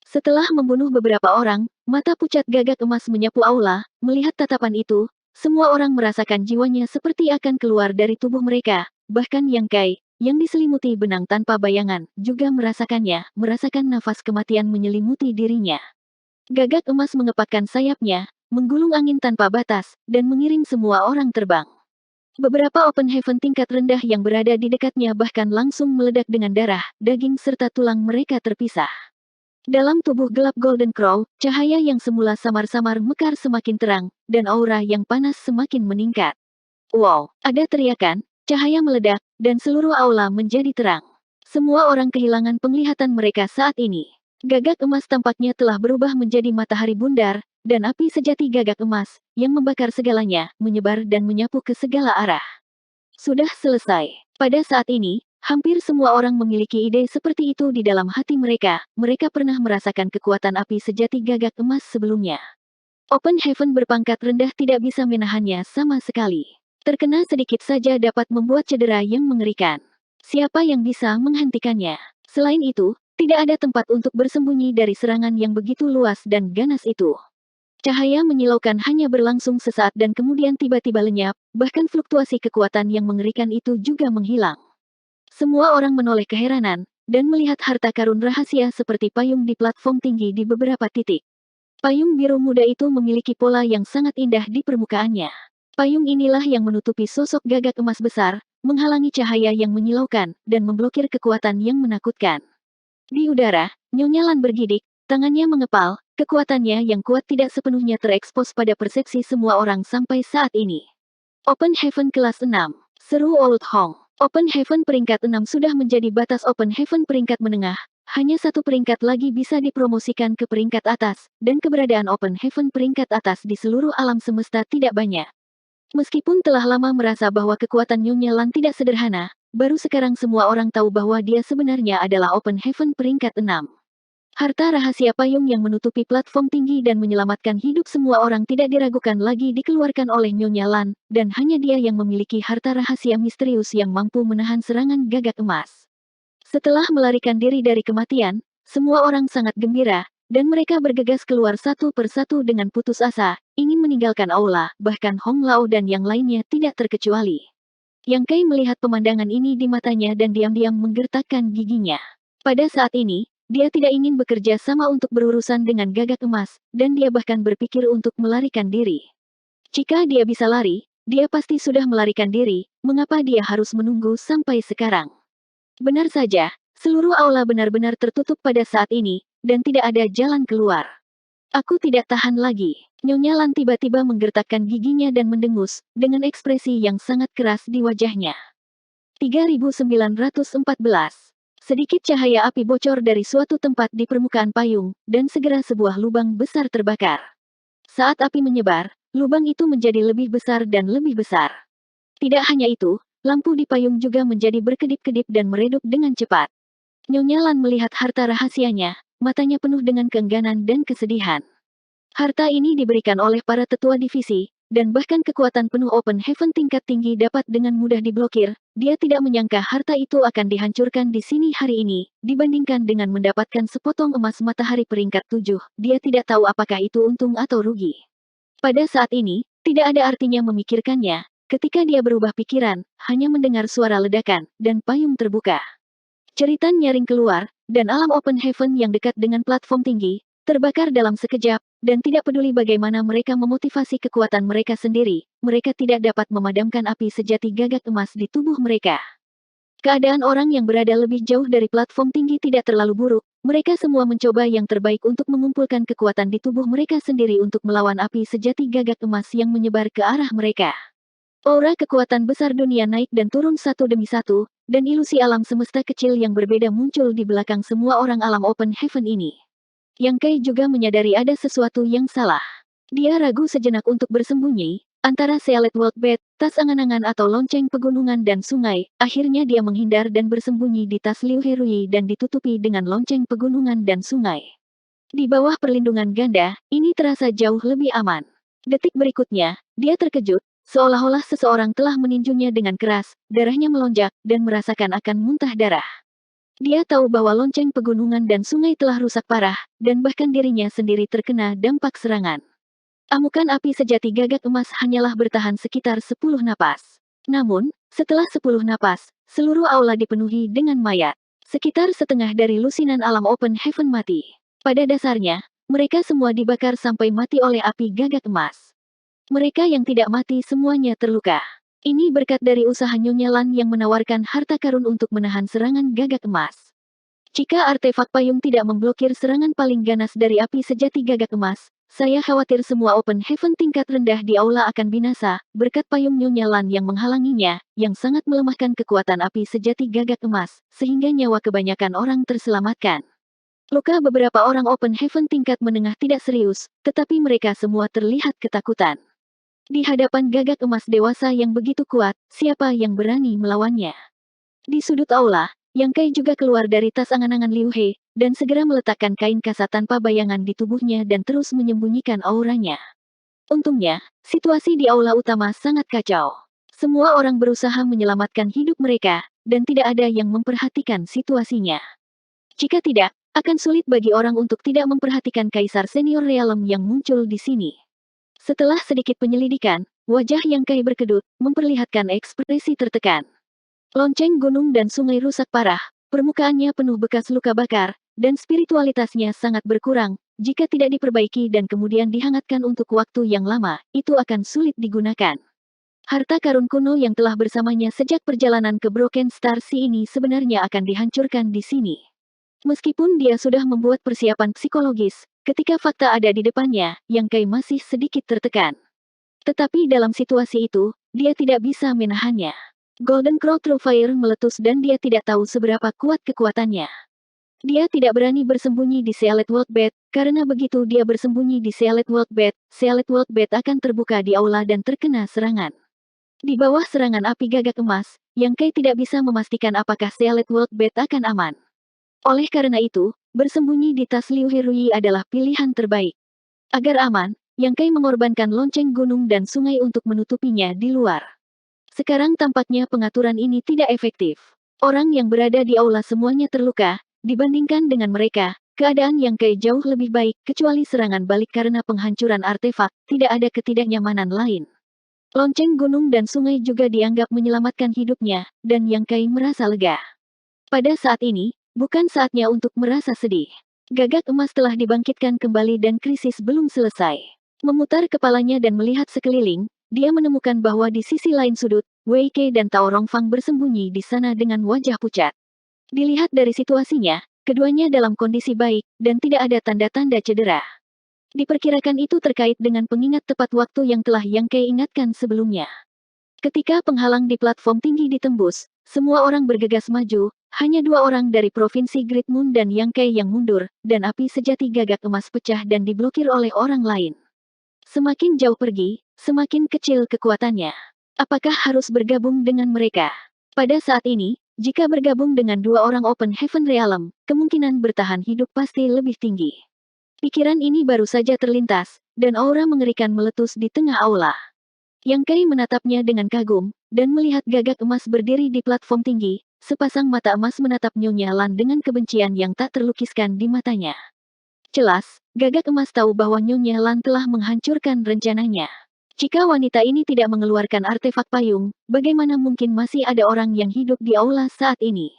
A: Setelah membunuh beberapa orang, mata pucat gagak emas menyapu aula. Melihat tatapan itu, semua orang merasakan jiwanya seperti akan keluar dari tubuh mereka. Bahkan Yang Kai, yang diselimuti benang tanpa bayangan, juga merasakannya, merasakan nafas kematian menyelimuti dirinya. Gagak emas mengepakkan sayapnya, menggulung angin tanpa batas, dan mengirim semua orang terbang. Beberapa Open Heaven tingkat rendah yang berada di dekatnya bahkan langsung meledak dengan darah, daging serta tulang mereka terpisah. Dalam tubuh gelap Golden Crow, cahaya yang semula samar-samar mekar semakin terang, dan aura yang panas semakin meningkat. Wow, ada teriakan, cahaya meledak, dan seluruh aula menjadi terang. Semua orang kehilangan penglihatan mereka saat ini. Gagak emas tampaknya telah berubah menjadi matahari bundar, dan api sejati gagak emas, yang membakar segalanya, menyebar dan menyapu ke segala arah. Sudah selesai. Pada saat ini, hampir semua orang memiliki ide seperti itu di dalam hati mereka. Mereka pernah merasakan kekuatan api sejati gagak emas sebelumnya. Open Heaven berpangkat rendah tidak bisa menahannya sama sekali. Terkena sedikit saja dapat membuat cedera yang mengerikan. Siapa yang bisa menghentikannya? Selain itu, tidak ada tempat untuk bersembunyi dari serangan yang begitu luas dan ganas itu. Cahaya menyilaukan hanya berlangsung sesaat dan kemudian tiba-tiba lenyap, bahkan fluktuasi kekuatan yang mengerikan itu juga menghilang. Semua orang menoleh keheranan, dan melihat harta karun rahasia seperti payung di platform tinggi di beberapa titik. Payung biru muda itu memiliki pola yang sangat indah di permukaannya. Payung inilah yang menutupi sosok gagak emas besar, menghalangi cahaya yang menyilaukan, dan memblokir kekuatan yang menakutkan. Di udara, Nyonya Lan bergidik, tangannya mengepal, kekuatannya yang kuat tidak sepenuhnya terekspos pada persepsi semua orang sampai saat ini. Open Heaven kelas 6, seru Old Hong. Open Heaven peringkat 6 sudah menjadi batas Open Heaven peringkat menengah, hanya satu peringkat lagi bisa dipromosikan ke peringkat atas, dan keberadaan Open Heaven peringkat atas di seluruh alam semesta tidak banyak. Meskipun telah lama merasa bahwa kekuatan Nyonya Lan tidak sederhana, baru sekarang semua orang tahu bahwa dia sebenarnya adalah Open Heaven peringkat 6. Harta rahasia payung yang menutupi platform tinggi dan menyelamatkan hidup semua orang tidak diragukan lagi dikeluarkan oleh Nyonya Lan, dan hanya dia yang memiliki harta rahasia misterius yang mampu menahan serangan gagak emas. Setelah melarikan diri dari kematian, semua orang sangat gembira, dan mereka bergegas keluar satu persatu dengan putus asa, ingin meninggalkan aula, bahkan Hong Lao dan yang lainnya tidak terkecuali. Yang Kai melihat pemandangan ini di matanya dan diam-diam menggertakkan giginya. Pada saat ini, dia tidak ingin bekerja sama untuk berurusan dengan gagak emas, dan dia bahkan berpikir untuk melarikan diri. Jika dia bisa lari, dia pasti sudah melarikan diri, mengapa dia harus menunggu sampai sekarang? Benar saja, seluruh aula benar-benar tertutup pada saat ini, dan tidak ada jalan keluar. Aku tidak tahan lagi. Nyonya Lan tiba-tiba menggertakkan giginya dan mendengus, dengan ekspresi yang sangat keras di wajahnya. 3914. Sedikit cahaya api bocor dari suatu tempat di permukaan payung, dan segera sebuah lubang besar terbakar. Saat api menyebar, lubang itu menjadi lebih besar dan lebih besar. Tidak hanya itu, lampu di payung juga menjadi berkedip-kedip dan meredup dengan cepat. Nyonya Lan melihat harta rahasianya, matanya penuh dengan keengganan dan kesedihan. Harta ini diberikan oleh para tetua divisi, dan bahkan kekuatan penuh Open Heaven tingkat tinggi dapat dengan mudah diblokir. Dia tidak menyangka harta itu akan dihancurkan di sini hari ini, dibandingkan dengan mendapatkan sepotong emas matahari peringkat 7. Dia tidak tahu apakah itu untung atau rugi. Pada saat ini, tidak ada artinya memikirkannya. Ketika dia berubah pikiran, hanya mendengar suara ledakan, dan payung terbuka. Jeritan nyaring keluar, dan alam Open Heaven yang dekat dengan platform tinggi, terbakar dalam sekejap, dan tidak peduli bagaimana mereka memotivasi kekuatan mereka sendiri, mereka tidak dapat memadamkan api sejati gagak emas di tubuh mereka. Keadaan orang yang berada lebih jauh dari platform tinggi tidak terlalu buruk, mereka semua mencoba yang terbaik untuk mengumpulkan kekuatan di tubuh mereka sendiri untuk melawan api sejati gagak emas yang menyebar ke arah mereka. Aura kekuatan besar dunia naik dan turun satu demi satu, dan ilusi alam semesta kecil yang berbeda muncul di belakang semua orang alam Open Heaven ini. Yang Kai juga menyadari ada sesuatu yang salah. Dia ragu sejenak untuk bersembunyi, antara Sealet World Bed, tas angan-angan atau lonceng pegunungan dan sungai, akhirnya dia menghindar dan bersembunyi di tas Liu Herui dan ditutupi dengan lonceng pegunungan dan sungai. Di bawah perlindungan ganda, ini terasa jauh lebih aman. Detik berikutnya, dia terkejut, seolah-olah seseorang telah meninjunya dengan keras, darahnya melonjak, dan merasakan akan muntah darah. Dia tahu bahwa lonceng pegunungan dan sungai telah rusak parah, dan bahkan dirinya sendiri terkena dampak serangan. Amukan api sejati gagak emas hanyalah bertahan sekitar 10 napas. Namun, setelah 10 napas, seluruh aula dipenuhi dengan mayat. Sekitar setengah dari lusinan alam Open Heaven mati. Pada dasarnya, mereka semua dibakar sampai mati oleh api gagak emas. Mereka yang tidak mati semuanya terluka. Ini berkat dari usaha Nyonya Lan yang menawarkan harta karun untuk menahan serangan gagak emas. Jika artefak payung tidak memblokir serangan paling ganas dari api sejati gagak emas, saya khawatir semua Open Heaven tingkat rendah di aula akan binasa, berkat payung Nyonya Lan yang menghalanginya, yang sangat melemahkan kekuatan api sejati gagak emas, sehingga nyawa kebanyakan orang terselamatkan. Luka beberapa orang Open Heaven tingkat menengah tidak serius, tetapi mereka semua terlihat ketakutan. Di hadapan gagak emas dewasa yang begitu kuat, siapa yang berani melawannya? Di sudut aula, Yang Kai juga keluar dari tas angan-angan Liu He, dan segera meletakkan kain kasat tanpa bayangan di tubuhnya dan terus menyembunyikan auranya. Untungnya, situasi di aula utama sangat kacau. Semua orang berusaha menyelamatkan hidup mereka, dan tidak ada yang memperhatikan situasinya. Jika tidak, akan sulit bagi orang untuk tidak memperhatikan Kaisar Senior Realm yang muncul di sini. Setelah sedikit penyelidikan, wajah Yang Kai berkedut, memperlihatkan ekspresi tertekan. Lonceng gunung dan sungai rusak parah, permukaannya penuh bekas luka bakar, dan spiritualitasnya sangat berkurang. Jika tidak diperbaiki dan kemudian dihangatkan untuk waktu yang lama, itu akan sulit digunakan. Harta karun kuno yang telah bersamanya sejak perjalanan ke Broken Star Sea ini sebenarnya akan dihancurkan di sini. Meskipun dia sudah membuat persiapan psikologis, ketika fakta ada di depannya, Yang Kai masih sedikit tertekan. Tetapi dalam situasi itu, dia tidak bisa menahannya. Golden Crow True Fire meletus dan dia tidak tahu seberapa kuat kekuatannya. Dia tidak berani bersembunyi di Sealet World Bed, karena begitu dia bersembunyi di Sealet World Bed akan terbuka di aula dan terkena serangan. Di bawah serangan api gagak emas, Yang Kai tidak bisa memastikan apakah Sealet World Bed akan aman. Oleh karena itu, bersembunyi di tas Liu Herui adalah pilihan terbaik. Agar aman, Yang Kai mengorbankan lonceng gunung dan sungai untuk menutupinya di luar. Sekarang tampaknya pengaturan ini tidak efektif. Orang yang berada di aula semuanya terluka, dibandingkan dengan mereka, keadaan Yang Kai jauh lebih baik, kecuali serangan balik karena penghancuran artefak, tidak ada ketidaknyamanan lain. Lonceng gunung dan sungai juga dianggap menyelamatkan hidupnya, dan Yang Kai merasa lega. Pada saat ini, bukan saatnya untuk merasa sedih. Gagak emas telah dibangkitkan kembali dan krisis belum selesai. Memutar kepalanya dan melihat sekeliling, dia menemukan bahwa di sisi lain sudut, Wei Kei dan Tao Rongfang bersembunyi di sana dengan wajah pucat. Dilihat dari situasinya, keduanya dalam kondisi baik, dan tidak ada tanda-tanda cedera. Diperkirakan itu terkait dengan pengingat tepat waktu yang telah Yang Kai ingatkan sebelumnya. Ketika penghalang di platform tinggi ditembus, semua orang bergegas maju, hanya 2 orang dari Provinsi Great Moon dan Yang Kai yang mundur, dan api sejati gagak emas pecah dan diblokir oleh orang lain. Semakin jauh pergi, semakin kecil kekuatannya. Apakah harus bergabung dengan mereka? Pada saat ini, jika bergabung dengan 2 orang Open Heaven Realm, kemungkinan bertahan hidup pasti lebih tinggi. Pikiran ini baru saja terlintas, dan aura mengerikan meletus di tengah aula. Yang Kai menatapnya dengan kagum, dan melihat gagak emas berdiri di platform tinggi, sepasang mata emas menatap Nyonya Lan dengan kebencian yang tak terlukiskan di matanya. Jelas, gagak emas tahu bahwa Nyonya Lan telah menghancurkan rencananya. Jika wanita ini tidak mengeluarkan artefak payung, bagaimana mungkin masih ada orang yang hidup di aula saat ini?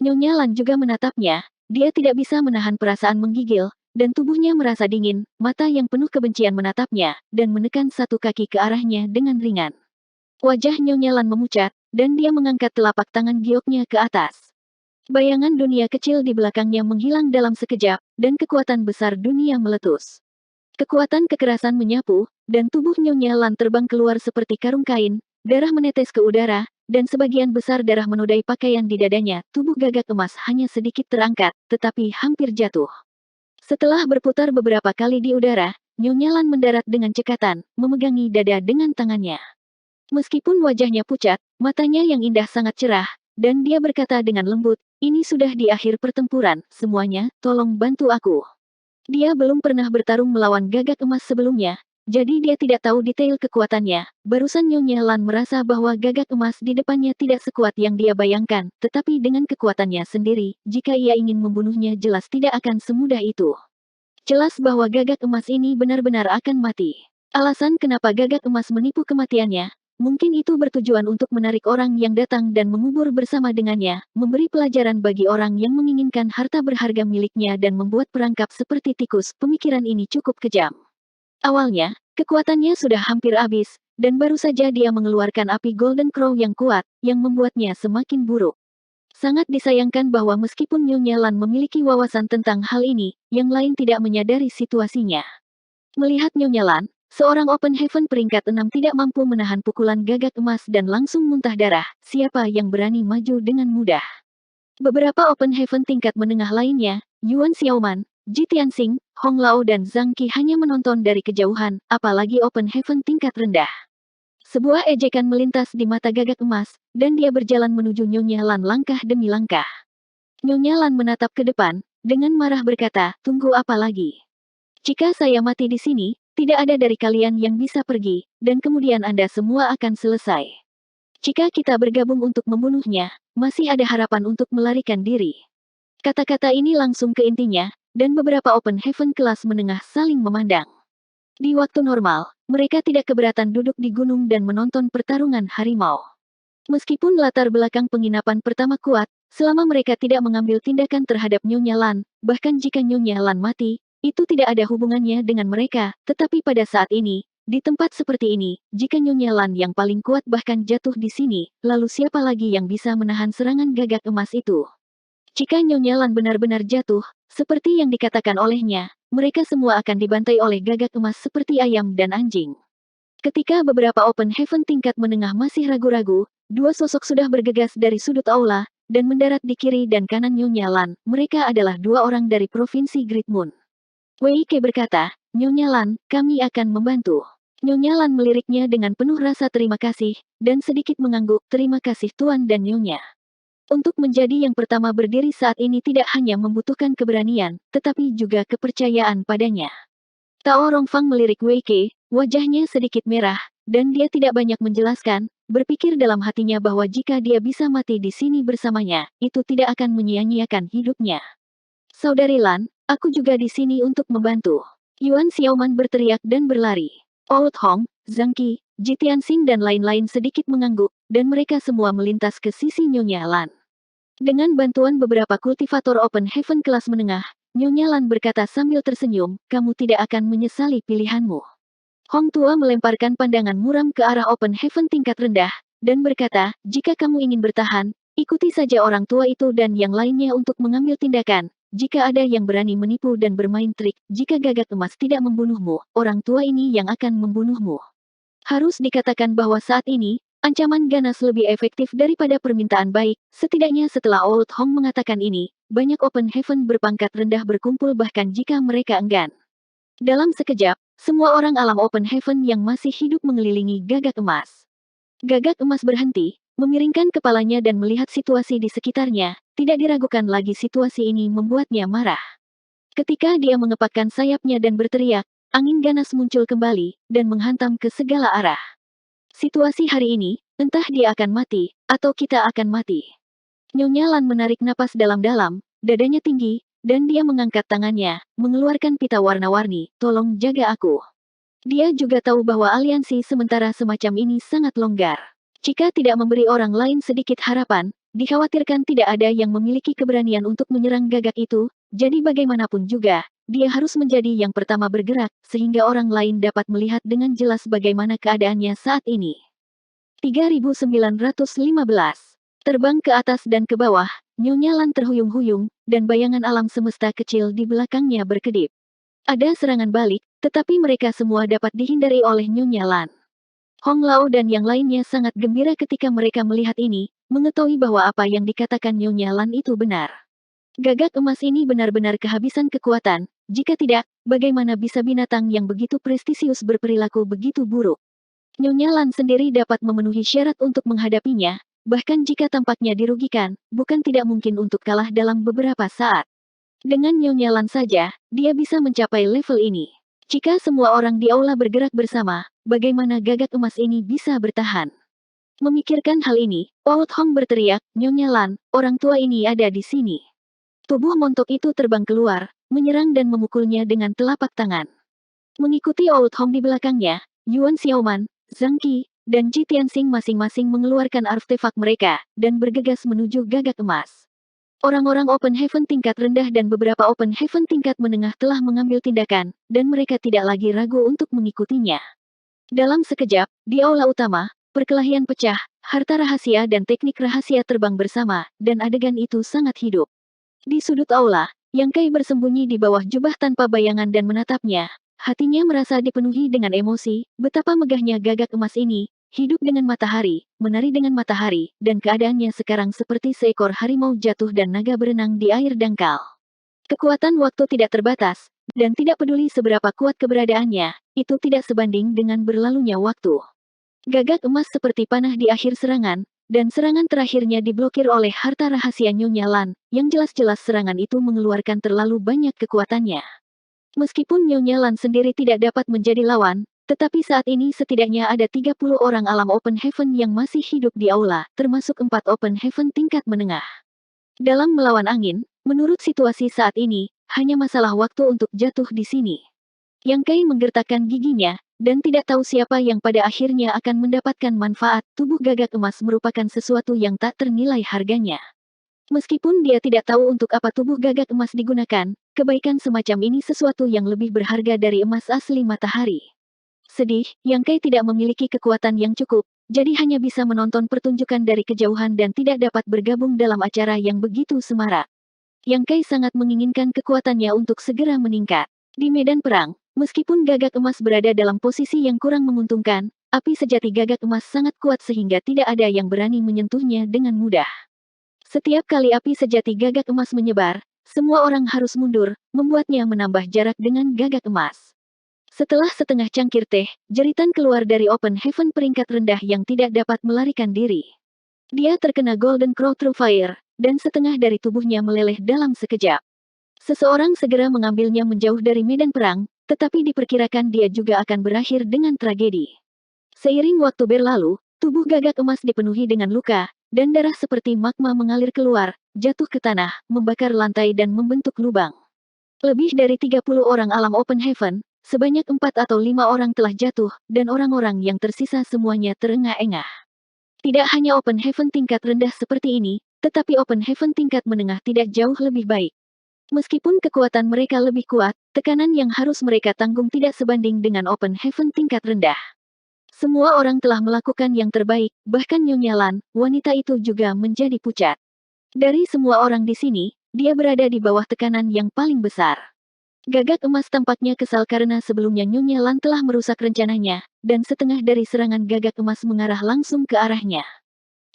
A: Nyonya Lan juga menatapnya, dia tidak bisa menahan perasaan menggigil, dan tubuhnya merasa dingin, mata yang penuh kebencian menatapnya, dan menekan satu kaki ke arahnya dengan ringan. Wajah Nyonya Lan memucat, dan dia mengangkat telapak tangan gioknya ke atas. Bayangan dunia kecil di belakangnya menghilang dalam sekejap, dan kekuatan besar dunia meletus. Kekuatan kekerasan menyapu, dan tubuh Nyonya Lan terbang keluar seperti karung kain, darah menetes ke udara, dan sebagian besar darah menodai pakaian di dadanya. Tubuh gagak emas hanya sedikit terangkat, tetapi hampir jatuh. Setelah berputar beberapa kali di udara, Nyonya Lan mendarat dengan cekatan, memegangi dada dengan tangannya. Meskipun wajahnya pucat, matanya yang indah sangat cerah, dan dia berkata dengan lembut, "Ini sudah di akhir pertempuran, semuanya, tolong bantu aku." Dia belum pernah bertarung melawan gagak emas sebelumnya, jadi dia tidak tahu detail kekuatannya. Barusan Nyonya Lan merasa bahwa gagak emas di depannya tidak sekuat yang dia bayangkan, tetapi dengan kekuatannya sendiri, jika ia ingin membunuhnya jelas tidak akan semudah itu. Jelas bahwa gagak emas ini benar-benar akan mati. Alasan kenapa gagak emas menipu kematiannya, mungkin itu bertujuan untuk menarik orang yang datang dan mengubur bersama dengannya, memberi pelajaran bagi orang yang menginginkan harta berharga miliknya dan membuat perangkap seperti tikus. Pemikiran ini cukup kejam. Awalnya, kekuatannya sudah hampir habis, dan baru saja dia mengeluarkan api Golden Crow yang kuat, yang membuatnya semakin buruk. Sangat disayangkan bahwa meskipun Nyonya Lan memiliki wawasan tentang hal ini, yang lain tidak menyadari situasinya. Melihat Nyonya Lan, seorang Open Heaven peringkat 6 tidak mampu menahan pukulan gagak emas dan langsung muntah darah. Siapa yang berani maju dengan mudah? Beberapa Open Heaven tingkat menengah lainnya, Yuan Xiaoman, Ji Tianxing, Hong Lao dan Zhang Qi hanya menonton dari kejauhan, apalagi Open Heaven tingkat rendah. Sebuah ejekan melintas di mata gagak emas, dan dia berjalan menuju Nyonya Lan langkah demi langkah. Nyonya Lan menatap ke depan, dengan marah berkata, "Tunggu apa lagi? Jika saya mati di sini, tidak ada dari kalian yang bisa pergi, dan kemudian Anda semua akan selesai. Jika kita bergabung untuk membunuhnya, masih ada harapan untuk melarikan diri." Kata-kata ini langsung ke intinya, dan beberapa Open Heaven kelas menengah saling memandang. Di waktu normal, mereka tidak keberatan duduk di gunung dan menonton pertarungan harimau. Meskipun latar belakang penginapan pertama kuat, selama mereka tidak mengambil tindakan terhadap Nyonya Lan, bahkan jika Nyonya Lan mati, itu tidak ada hubungannya dengan mereka. Tetapi pada saat ini, di tempat seperti ini, jika Nyonya Lan yang paling kuat bahkan jatuh di sini, lalu siapa lagi yang bisa menahan serangan gagak emas itu? Jika Nyonya Lan benar-benar jatuh, seperti yang dikatakan olehnya, mereka semua akan dibantai oleh gagak emas seperti ayam dan anjing. Ketika beberapa Open Heaven tingkat menengah masih ragu-ragu, dua sosok sudah bergegas dari sudut aula, dan mendarat di kiri dan kanan Nyonya Lan. Mereka adalah dua orang dari Provinsi Great Moon. Wei Ke berkata, "Nyonya Lan, kami akan membantu." Nyonya Lan meliriknya dengan penuh rasa terima kasih, dan sedikit mengangguk, "Terima kasih Tuan dan Nyonya." Untuk menjadi yang pertama berdiri saat ini tidak hanya membutuhkan keberanian, tetapi juga kepercayaan padanya. Tao Rongfang melirik Wei Ke, wajahnya sedikit merah, dan dia tidak banyak menjelaskan, berpikir dalam hatinya bahwa jika dia bisa mati di sini bersamanya, itu tidak akan menyia-nyiakan hidupnya. "Saudari Lan, aku juga di sini untuk membantu." Yuan Xiaoman berteriak dan berlari. Old Hong, Zhang Qi, Ji Tianxing dan lain-lain sedikit mengangguk, dan mereka semua melintas ke sisi Nyonya Lan. Dengan bantuan beberapa kultivator Open Heaven kelas menengah, Nyonya Lan berkata sambil tersenyum, "Kamu tidak akan menyesali pilihanmu." Hong Tua melemparkan pandangan muram ke arah Open Heaven tingkat rendah, dan berkata, "Jika kamu ingin bertahan, ikuti saja orang tua itu dan yang lainnya untuk mengambil tindakan. Jika ada yang berani menipu dan bermain trik, jika gagak emas tidak membunuhmu, orang tua ini yang akan membunuhmu." Harus dikatakan bahwa saat ini, ancaman ganas lebih efektif daripada permintaan baik. Setidaknya setelah Old Hong mengatakan ini, banyak Open Heaven berpangkat rendah berkumpul bahkan jika mereka enggan. Dalam sekejap, semua orang alam Open Heaven yang masih hidup mengelilingi gagak emas. Gagak emas berhenti, memiringkan kepalanya dan melihat situasi di sekitarnya. Tidak diragukan lagi situasi ini membuatnya marah. Ketika dia mengepakkan sayapnya dan berteriak, angin ganas muncul kembali, dan menghantam ke segala arah. Situasi hari ini, entah dia akan mati, atau kita akan mati. Nyonya Lan menarik napas dalam-dalam, dadanya tinggi, dan dia mengangkat tangannya, mengeluarkan pita warna-warni, tolong jaga aku. Dia juga tahu bahwa aliansi sementara semacam ini sangat longgar. Jika tidak memberi orang lain sedikit harapan, dikhawatirkan tidak ada yang memiliki keberanian untuk menyerang gagak itu, jadi bagaimanapun juga, dia harus menjadi yang pertama bergerak, sehingga orang lain dapat melihat dengan jelas bagaimana keadaannya saat ini. 3915. Terbang ke atas dan ke bawah, Nyonya Lan terhuyung-huyung, dan bayangan alam semesta kecil di belakangnya berkedip. Ada serangan balik, tetapi mereka semua dapat dihindari oleh Nyonya Lan. Hong Lao dan yang lainnya sangat gembira ketika mereka melihat ini, mengetahui bahwa apa yang dikatakan Nyonya Lan itu benar. Gagak emas ini benar-benar kehabisan kekuatan, jika tidak, bagaimana bisa binatang yang begitu prestisius berperilaku begitu buruk? Nyonya Lan sendiri dapat memenuhi syarat untuk menghadapinya, bahkan jika tampaknya dirugikan, bukan tidak mungkin untuk kalah dalam beberapa saat. Dengan Nyonya Lan saja, dia bisa mencapai level ini. Jika semua orang di aula bergerak bersama, bagaimana gagak emas ini bisa bertahan? Memikirkan hal ini, Oud Hong berteriak, Nyonya Lan, orang tua ini ada di sini. Tubuh montok itu terbang keluar, menyerang dan memukulnya dengan telapak tangan. Mengikuti Oud Hong di belakangnya, Yuan Xiaoman, Zhang Qi, dan Ji Tianxing masing-masing mengeluarkan artefak mereka, dan bergegas menuju gagak emas. Orang-orang Open Heaven tingkat rendah dan beberapa Open Heaven tingkat menengah telah mengambil tindakan, dan mereka tidak lagi ragu untuk mengikutinya. Dalam sekejap, di aula utama, perkelahian pecah, harta rahasia dan teknik rahasia terbang bersama, dan adegan itu sangat hidup. Di sudut aula, Yang Kai bersembunyi di bawah jubah tanpa bayangan dan menatapnya. Hatinya merasa dipenuhi dengan emosi, betapa megahnya gagak emas ini, hidup dengan matahari, menari dengan matahari, dan keadaannya sekarang seperti seekor harimau jatuh dan naga berenang di air dangkal. Kekuatan waktu tidak terbatas, dan tidak peduli seberapa kuat keberadaannya, itu tidak sebanding dengan berlalunya waktu. Gagak emas seperti panah di akhir serangan, dan serangan terakhirnya diblokir oleh harta rahasia Nyonya Lan, yang jelas-jelas serangan itu mengeluarkan terlalu banyak kekuatannya. Meskipun Nyonya Lan sendiri tidak dapat menjadi lawan, tetapi saat ini setidaknya ada 30 orang alam Open Heaven yang masih hidup di aula, termasuk 4 Open Heaven tingkat menengah. Dalam melawan angin, menurut situasi saat ini, hanya masalah waktu untuk jatuh di sini. Yang Kai menggertakkan giginya, dan tidak tahu siapa yang pada akhirnya akan mendapatkan manfaat. Tubuh gagak emas merupakan sesuatu yang tak ternilai harganya. Meskipun dia tidak tahu untuk apa tubuh gagak emas digunakan, kebaikan semacam ini sesuatu yang lebih berharga dari emas asli matahari. Sedih, Yang Kai tidak memiliki kekuatan yang cukup, jadi hanya bisa menonton pertunjukan dari kejauhan dan tidak dapat bergabung dalam acara yang begitu semarak. Yang Kai sangat menginginkan kekuatannya untuk segera meningkat. Di medan perang, meskipun gagak emas berada dalam posisi yang kurang menguntungkan, api sejati gagak emas sangat kuat sehingga tidak ada yang berani menyentuhnya dengan mudah. Setiap kali api sejati gagak emas menyebar, semua orang harus mundur, membuatnya menambah jarak dengan gagak emas. Setelah setengah cangkir teh, jeritan keluar dari Open Heaven peringkat rendah yang tidak dapat melarikan diri. Dia terkena Golden Crow True Fire, dan setengah dari tubuhnya meleleh dalam sekejap. Seseorang segera mengambilnya menjauh dari medan perang, tetapi diperkirakan dia juga akan berakhir dengan tragedi. Seiring waktu berlalu, tubuh gagak emas dipenuhi dengan luka, dan darah seperti magma mengalir keluar, jatuh ke tanah, membakar lantai dan membentuk lubang. Lebih dari 30 orang alam Open Heaven, sebanyak 4 atau 5 orang telah jatuh, dan orang-orang yang tersisa semuanya terengah-engah. Tidak hanya Open Heaven tingkat rendah seperti ini, tetapi Open Heaven tingkat menengah tidak jauh lebih baik. Meskipun kekuatan mereka lebih kuat, tekanan yang harus mereka tanggung tidak sebanding dengan Open Heaven tingkat rendah. Semua orang telah melakukan yang terbaik, bahkan Nyonya Lan, wanita itu juga menjadi pucat. Dari semua orang di sini, dia berada di bawah tekanan yang paling besar. Gagak emas tampaknya kesal karena sebelumnya Nyonya Lan telah merusak rencananya, dan setengah dari serangan gagak emas mengarah langsung ke arahnya.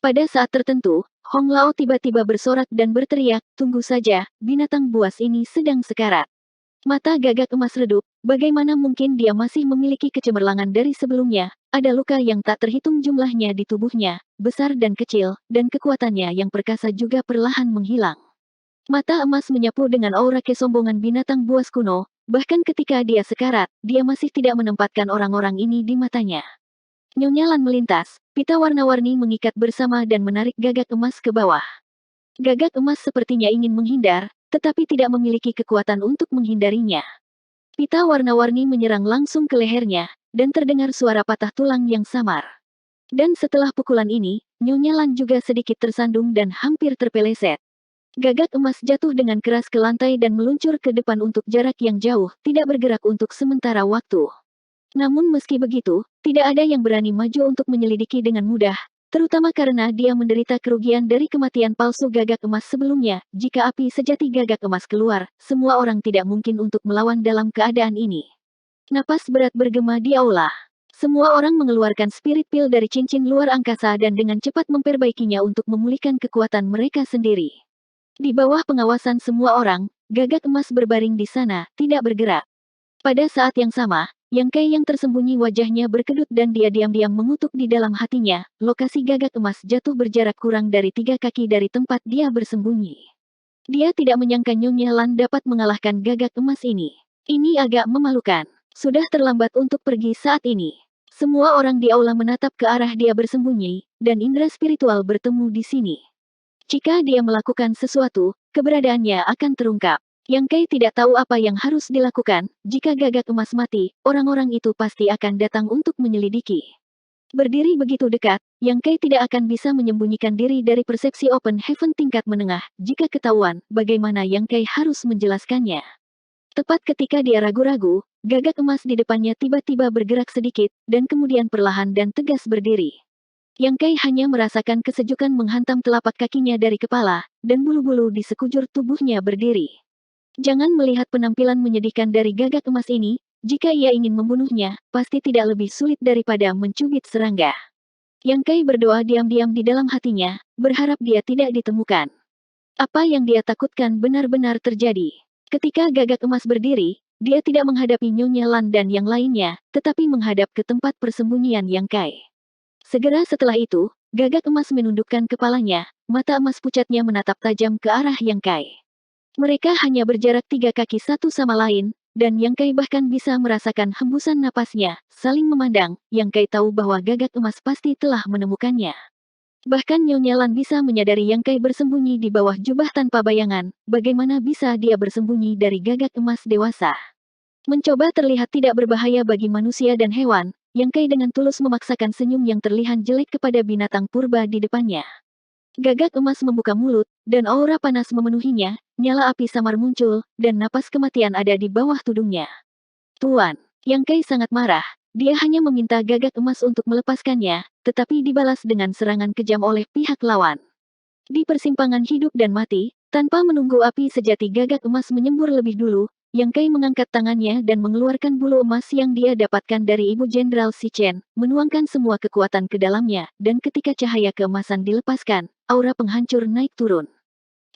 A: Pada saat tertentu, Hong Lao tiba-tiba bersorak dan berteriak, tunggu saja, binatang buas ini sedang sekarat. Mata gagak emas redup, bagaimana mungkin dia masih memiliki kecemerlangan dari sebelumnya, ada luka yang tak terhitung jumlahnya di tubuhnya, besar dan kecil, dan kekuatannya yang perkasa juga perlahan menghilang. Mata emas menyapu dengan aura kesombongan binatang buas kuno, bahkan ketika dia sekarat, dia masih tidak menempatkan orang-orang ini di matanya. Nyonya Lan melintas, pita warna-warni mengikat bersama dan menarik gagak emas ke bawah. Gagak emas sepertinya ingin menghindar, tetapi tidak memiliki kekuatan untuk menghindarinya. Pita warna-warni menyerang langsung ke lehernya, dan terdengar suara patah tulang yang samar. Dan setelah pukulan ini, Nyonya Lan juga sedikit tersandung dan hampir terpeleset. Gagak emas jatuh dengan keras ke lantai dan meluncur ke depan untuk jarak yang jauh, tidak bergerak untuk sementara waktu. Namun meski begitu, tidak ada yang berani maju untuk menyelidiki dengan mudah, terutama karena dia menderita kerugian dari kematian palsu gagak emas sebelumnya. Jika api sejati gagak emas keluar, semua orang tidak mungkin untuk melawan dalam keadaan ini. Napas berat bergema di aula. Semua orang mengeluarkan spirit pil dari cincin luar angkasa dan dengan cepat memperbaikinya untuk memulihkan kekuatan mereka sendiri. Di bawah pengawasan semua orang, gagak emas berbaring di sana, tidak bergerak. Pada saat yang sama, Yang Kai yang tersembunyi wajahnya berkedut dan dia diam-diam mengutuk di dalam hatinya. Lokasi gagak emas jatuh berjarak kurang dari 3 kaki dari tempat dia bersembunyi. Dia tidak menyangka Nyonya Lan dapat mengalahkan gagak emas ini. Ini agak memalukan. Sudah terlambat untuk pergi saat ini. Semua orang di aula menatap ke arah dia bersembunyi, dan indera spiritual bertemu di sini. Jika dia melakukan sesuatu, keberadaannya akan terungkap. Yang Kai tidak tahu apa yang harus dilakukan. Jika gagak emas mati, orang-orang itu pasti akan datang untuk menyelidiki. Berdiri begitu dekat, Yang Kai tidak akan bisa menyembunyikan diri dari persepsi Open Heaven tingkat menengah. Jika ketahuan, bagaimana Yang Kai harus menjelaskannya? Tepat ketika dia ragu-ragu, gagak emas di depannya tiba-tiba bergerak sedikit, dan kemudian perlahan dan tegas berdiri. Yang Kai hanya merasakan kesejukan menghantam telapak kakinya dari kepala, dan bulu-bulu di sekujur tubuhnya berdiri. Jangan melihat penampilan menyedihkan dari gagak emas ini, jika ia ingin membunuhnya, pasti tidak lebih sulit daripada mencubit serangga. Yang Kai berdoa diam-diam di dalam hatinya, berharap dia tidak ditemukan. Apa yang dia takutkan benar-benar terjadi. Ketika gagak emas berdiri, dia tidak menghadapi Nyonya Lan dan yang lainnya, tetapi menghadap ke tempat persembunyian Yang Kai. Segera setelah itu, gagak emas menundukkan kepalanya, mata emas pucatnya menatap tajam ke arah Yang Kai. Mereka hanya berjarak 3 kaki satu sama lain, dan Yang Kai bahkan bisa merasakan hembusan napasnya, saling memandang. Yang Kai tahu bahwa gagak emas pasti telah menemukannya. Bahkan Nyonya Lan bisa menyadari Yang Kai bersembunyi di bawah jubah tanpa bayangan. Bagaimana bisa dia bersembunyi dari gagak emas dewasa? Mencoba terlihat tidak berbahaya bagi manusia dan hewan, Yang Kai dengan tulus memaksakan senyum yang terlihat jelek kepada binatang purba di depannya. Gagak emas membuka mulut, dan aura panas memenuhinya, nyala api samar muncul, dan napas kematian ada di bawah tudungnya. Tuan, Yang Kai sangat marah, dia hanya meminta gagak emas untuk melepaskannya, tetapi dibalas dengan serangan kejam oleh pihak lawan. Di persimpangan hidup dan mati, tanpa menunggu api sejati gagak emas menyembur lebih dulu, Yang Kai mengangkat tangannya dan mengeluarkan bulu emas yang dia dapatkan dari Ibu Jenderal Si Chen, menuangkan semua kekuatan ke dalamnya, dan ketika cahaya keemasan dilepaskan, aura penghancur naik turun.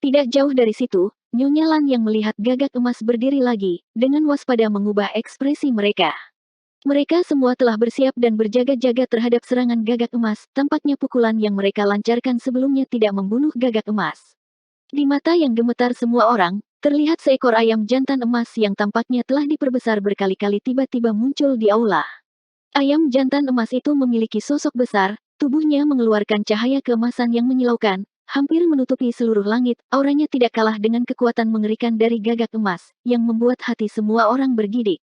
A: Tidak jauh dari situ, Nyonya Lan yang melihat gagak emas berdiri lagi, dengan waspada mengubah ekspresi mereka. Mereka semua telah bersiap dan berjaga-jaga terhadap serangan gagak emas. Tampaknya pukulan yang mereka lancarkan sebelumnya tidak membunuh gagak emas. Di mata yang gemetar semua orang, terlihat seekor ayam jantan emas yang tampaknya telah diperbesar berkali-kali tiba-tiba muncul di aula. Ayam jantan emas itu memiliki sosok besar, tubuhnya mengeluarkan cahaya keemasan yang menyilaukan, hampir menutupi seluruh langit. Auranya tidak kalah dengan kekuatan mengerikan dari gagak emas, yang membuat hati semua orang bergidik.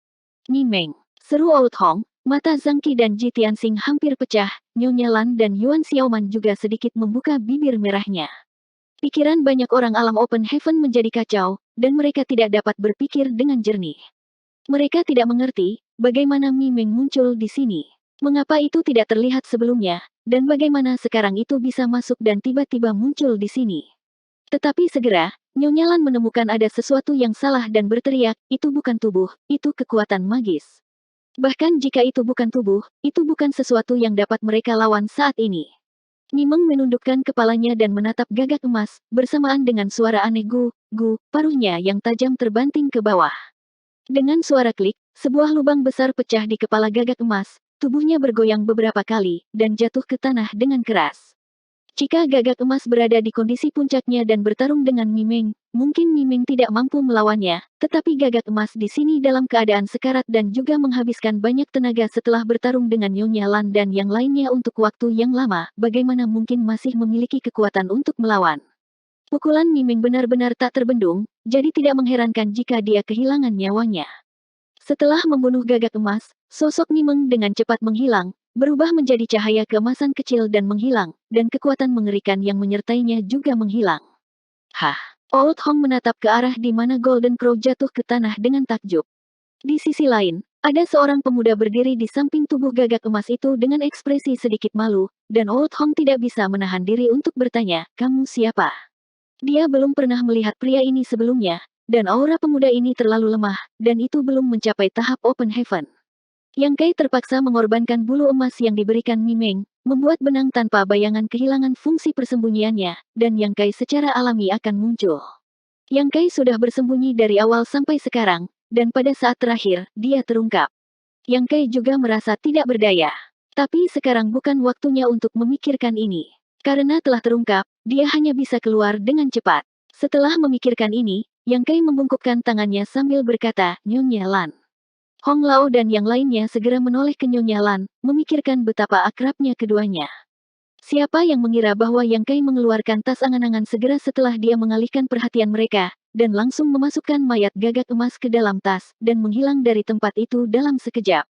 A: Nimeng, seru Old Hong, mata Zhang Qi dan Ji Tianxing hampir pecah. Nyonya Lan dan Yuan Xiaoman juga sedikit membuka bibir merahnya. Pikiran banyak orang alam Open Heaven menjadi kacau, dan mereka tidak dapat berpikir dengan jernih. Mereka tidak mengerti bagaimana Mi Meng muncul di sini. Mengapa itu tidak terlihat sebelumnya, dan bagaimana sekarang itu bisa masuk dan tiba-tiba muncul di sini. Tetapi segera, Nyonya Lan menemukan ada sesuatu yang salah dan berteriak, itu bukan tubuh, itu kekuatan magis. Bahkan jika itu bukan tubuh, itu bukan sesuatu yang dapat mereka lawan saat ini. Mi Meng menundukkan kepalanya dan menatap gagak emas, bersamaan dengan suara aneh gu, paruhnya yang tajam terbanting ke bawah. Dengan suara klik, sebuah lubang besar pecah di kepala gagak emas, tubuhnya bergoyang beberapa kali, dan jatuh ke tanah dengan keras. Jika Gagak Emas berada di kondisi puncaknya dan bertarung dengan Mimeng, mungkin Mimeng tidak mampu melawannya, tetapi Gagak Emas di sini dalam keadaan sekarat dan juga menghabiskan banyak tenaga setelah bertarung dengan Nyonya Lan dan yang lainnya untuk waktu yang lama, bagaimana mungkin masih memiliki kekuatan untuk melawan. Pukulan Mimeng benar-benar tak terbendung, jadi tidak mengherankan jika dia kehilangan nyawanya. Setelah membunuh Gagak Emas, sosok Mimeng dengan cepat menghilang, berubah menjadi cahaya keemasan kecil dan menghilang, dan kekuatan mengerikan yang menyertainya juga menghilang. Hah! Old Hong menatap ke arah di mana Golden Crow jatuh ke tanah dengan takjub. Di sisi lain, ada seorang pemuda berdiri di samping tubuh Gagak Emas itu dengan ekspresi sedikit malu, dan Old Hong tidak bisa menahan diri untuk bertanya, "Kamu siapa?" Dia belum pernah melihat pria ini sebelumnya, dan aura pemuda ini terlalu lemah, dan itu belum mencapai tahap Open Heaven. Yang Kai terpaksa mengorbankan bulu emas yang diberikan Mimeng, membuat benang tanpa bayangan kehilangan fungsi persembunyiannya, dan Yang Kai secara alami akan muncul. Yang Kai sudah bersembunyi dari awal sampai sekarang, dan pada saat terakhir, dia terungkap. Yang Kai juga merasa tidak berdaya. Tapi sekarang bukan waktunya untuk memikirkan ini. Karena telah terungkap, dia hanya bisa keluar dengan cepat. Setelah memikirkan ini, Yang Kai membungkukkan tangannya sambil berkata, "Nyonya Lan." Hong Lao dan yang lainnya segera menoleh ke Nyonya Lan, memikirkan betapa akrabnya keduanya. Siapa yang mengira bahwa Yang Kai mengeluarkan tas angan-angan segera setelah dia mengalihkan perhatian mereka, dan langsung memasukkan mayat Gagak Emas ke dalam tas, dan menghilang dari tempat itu dalam sekejap.